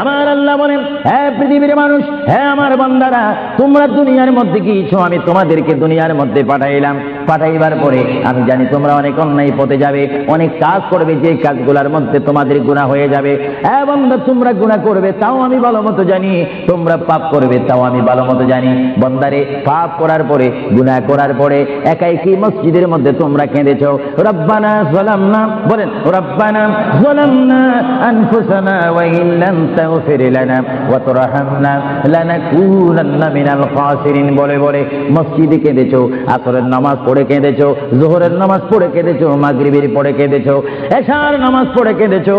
আমার আল্লাহ বলেন, হ্যাঁ পৃথিবীর মানুষ, হ্যাঁ আমার বান্দারা, তোমরা দুনিয়ার মধ্যে গিয়েছো, আমি তোমাদেরকে দুনিয়ার মধ্যে পাঠাইলাম। পাঠাইবার পরে আমি জানি তোমরা অনেক অন্যায় পথে যাবে, অনেক কাজ করবে, যে কাজগুলোর মধ্যে তোমাদের গুনাহ হয়ে যাবে। হ্যাঁ বান্দা, তোমরা গুনাহ করবে তাও আমি ভালো মতো জানি, তোমরা পাপ করবে তাও আমি ভালো মতো জানি। বান্দারে, পাপ করার পরে, গুনাহ করার পরে একাই কি মসজিদের মধ্যে তোমরা কেঁদেছো, রব্বানা যালামনা, বলেন রব্বানা যালামনা আনফুসানা ওয়া ইন লাম তাগফির লানা ওয়া তুরহামনা লানাকুনান্না মিনাল খাসিরিন বলে বলে মসজিদে কেঁদেছো, আসরের নামাজ পড়ে কেঁদেছো, যোহরের নামাজ পড়ে কেঁদেছো, মাগরিবের পড়ে কেঁদেছো, এশার নামাজ পড়ে কেঁদেছো।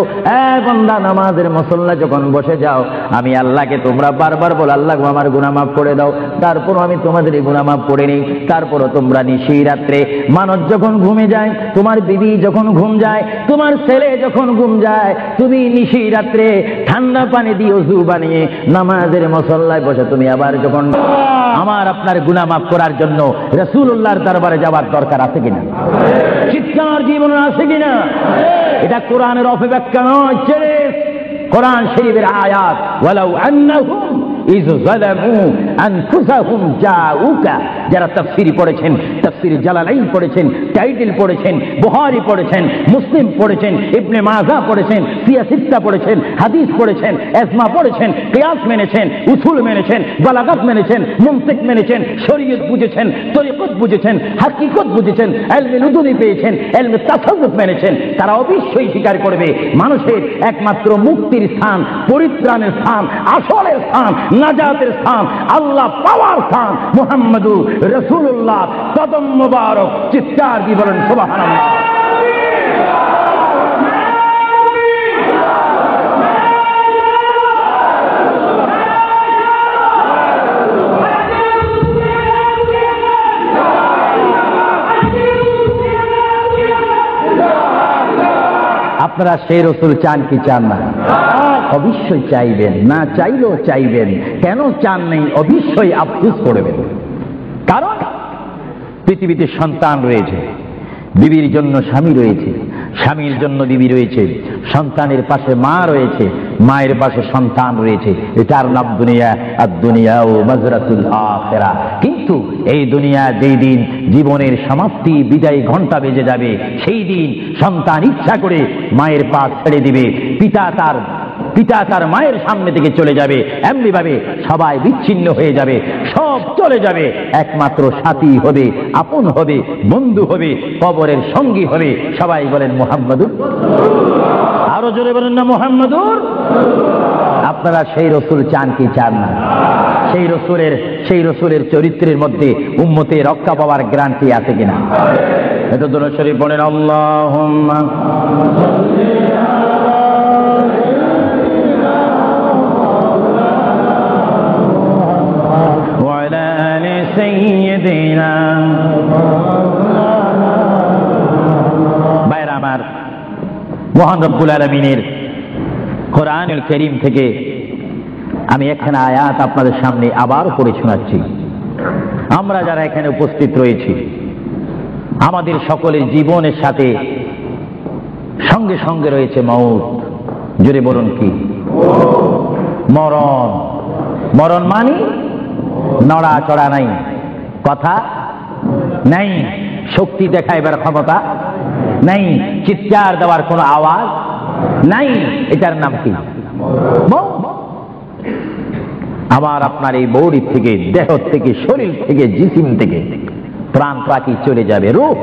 বান্দা, নামাজের মুসল্লা যখন বসে যাও, আমি আল্লাহকে তোমরা বারবার বল, আল্লাহ আমার গুনাহ মাফ করে দাও, তারপর আমি তোমাদের গুনাহ মাফ করে নিই। তারপরও তোমরা নিশি রাত্রে, মানুষ যখন ঘুমে যায়, তোমার বিবি যখন ঘুম যায়, তোমার ছেলে যখন ঘুম যায়, তুমি নিশি রাত্রে ঠান্ডা পানি দিয়ে ওযু বানিয়ে নামাজের মুসল্লায় বসে তুমি আবার যখন আমার আপনার গুনাহ মাফ করার জন্য রাসূলুল্লাহর দরবারে যাওয়ার দরকার আছে কিনা? চিৎকার জীবনে আছে কিনা? এটা কোরআনের অপব্যাখ্যা নয়, কোরআন শরীফের আয়াত। ওয়ালাউ আন্নাহুম ইয যালামু আনফুসাহুম জাউকা, যারা তাফসীর পড়েছেন, তাফসীর জালালাইন পড়েছেন, টাইটেল পড়েছেন, বুখারী পড়েছেন, মুসলিম পড়েছেন, ইবনে মাজাহ পড়েছেন, সিয়াসিত্তা পড়েছেন, হাদিস পড়েছেন, ইজমা পড়েছেন, কিয়াস মেনেছেন, উসুল মেনেছেন, বালাগাত মেনেছেন, মুনতিক মেনেছেন, শরীয়ত বুঝেছেন, তরিকত বুঝেছেন, হাকিকত বুঝেছেন, ইলমে নুদুনি পেয়েছেন, ইলমে তাসাউফ মেনেছেন, তারা অবশ্যই স্বীকার করবে মানুষের একমাত্র মুক্তির স্থান, পরিত্রাণের স্থান, আসলের স্থান, নাজাতের স্থান, আল্লাহ পাওয়ার স্থান মুহাম্মদুর রাসূলুল্লাহ কদম মুবারক। চিৎকার দিয়ে বলেন সুবহানাল্লাহ। আপনারা সেই রাসূল চান কি চান না? অবশ্যই চাইবেন, না চাইলেও চাইবেন। কেন চান নেই? অবশ্যই আফসোস করবেন। কারণ পৃথিবীতে সন্তান রয়েছে, বিবির জন্য স্বামী রয়েছে, স্বামীর জন্য বিবি রয়েছে, সন্তানের পাশে মা রয়েছে, মায়ের পাশে সন্তান রয়েছে। এটার নাম দুনিয়া। আর দুনিয়া ও মাজরাতুল আখিরা। কিন্তু এই দুনিয়া যেই দিন জীবনের সমাপ্তি, বিদায় ঘন্টা বেজে যাবে, সেই দিন সন্তান ইচ্ছা করে মায়ের পা ছেড়ে দিবে, পিতা তার পিতা তার মায়ের সামনে থেকে চলে যাবে, এমনি ভাবে সবাই বিচ্ছিন্ন হয়ে যাবে, সব চলে যাবে, একমাত্র সাথী হবে, আপন হবে, বন্ধু হবে, কবরের সঙ্গী হবে। সবাই বলেন মুহাম্মাদুর, আরো জোরে বলেন না মুহাম্মাদুর। আপনারা সেই রসুল চান কি চান না? সেই রসুলের চরিত্রের মধ্যে উম্মতে রক্ষা পাওয়ার গ্যারান্টি আছে কিনা? এটা দুরূদ শরীফ পড়েন, আল্লাহুম্মা ওয়া আলা আলি সাইয়্যিদিনা। ভাইরা আমার, মহান রব্বুল আলামিনের কোরআনুল কারীম থেকে আমি একখানা আয়াত আপনাদের সামনে আবার পড়ে শোনাচ্ছি। আমরা যারা এখানে উপস্থিত রয়েছি, আমাদের সকলের জীবনের সাথে সঙ্গে সঙ্গে রয়েছে মওত। জোরে বলুন কি? মরণ। মরণ মানে নড়াচড়া নাই, কথা নাই, শক্তি দেখাইবার ক্ষমতা নাই, চিৎকার দেওয়ার কোনো আওয়াজ নাই। এটার নাম কি? আমার আপনার এই বডি থেকে, দেহ থেকে, শরীর থেকে, জিসিম থেকে প্রাণ পাখি চলে যাবে, রূহ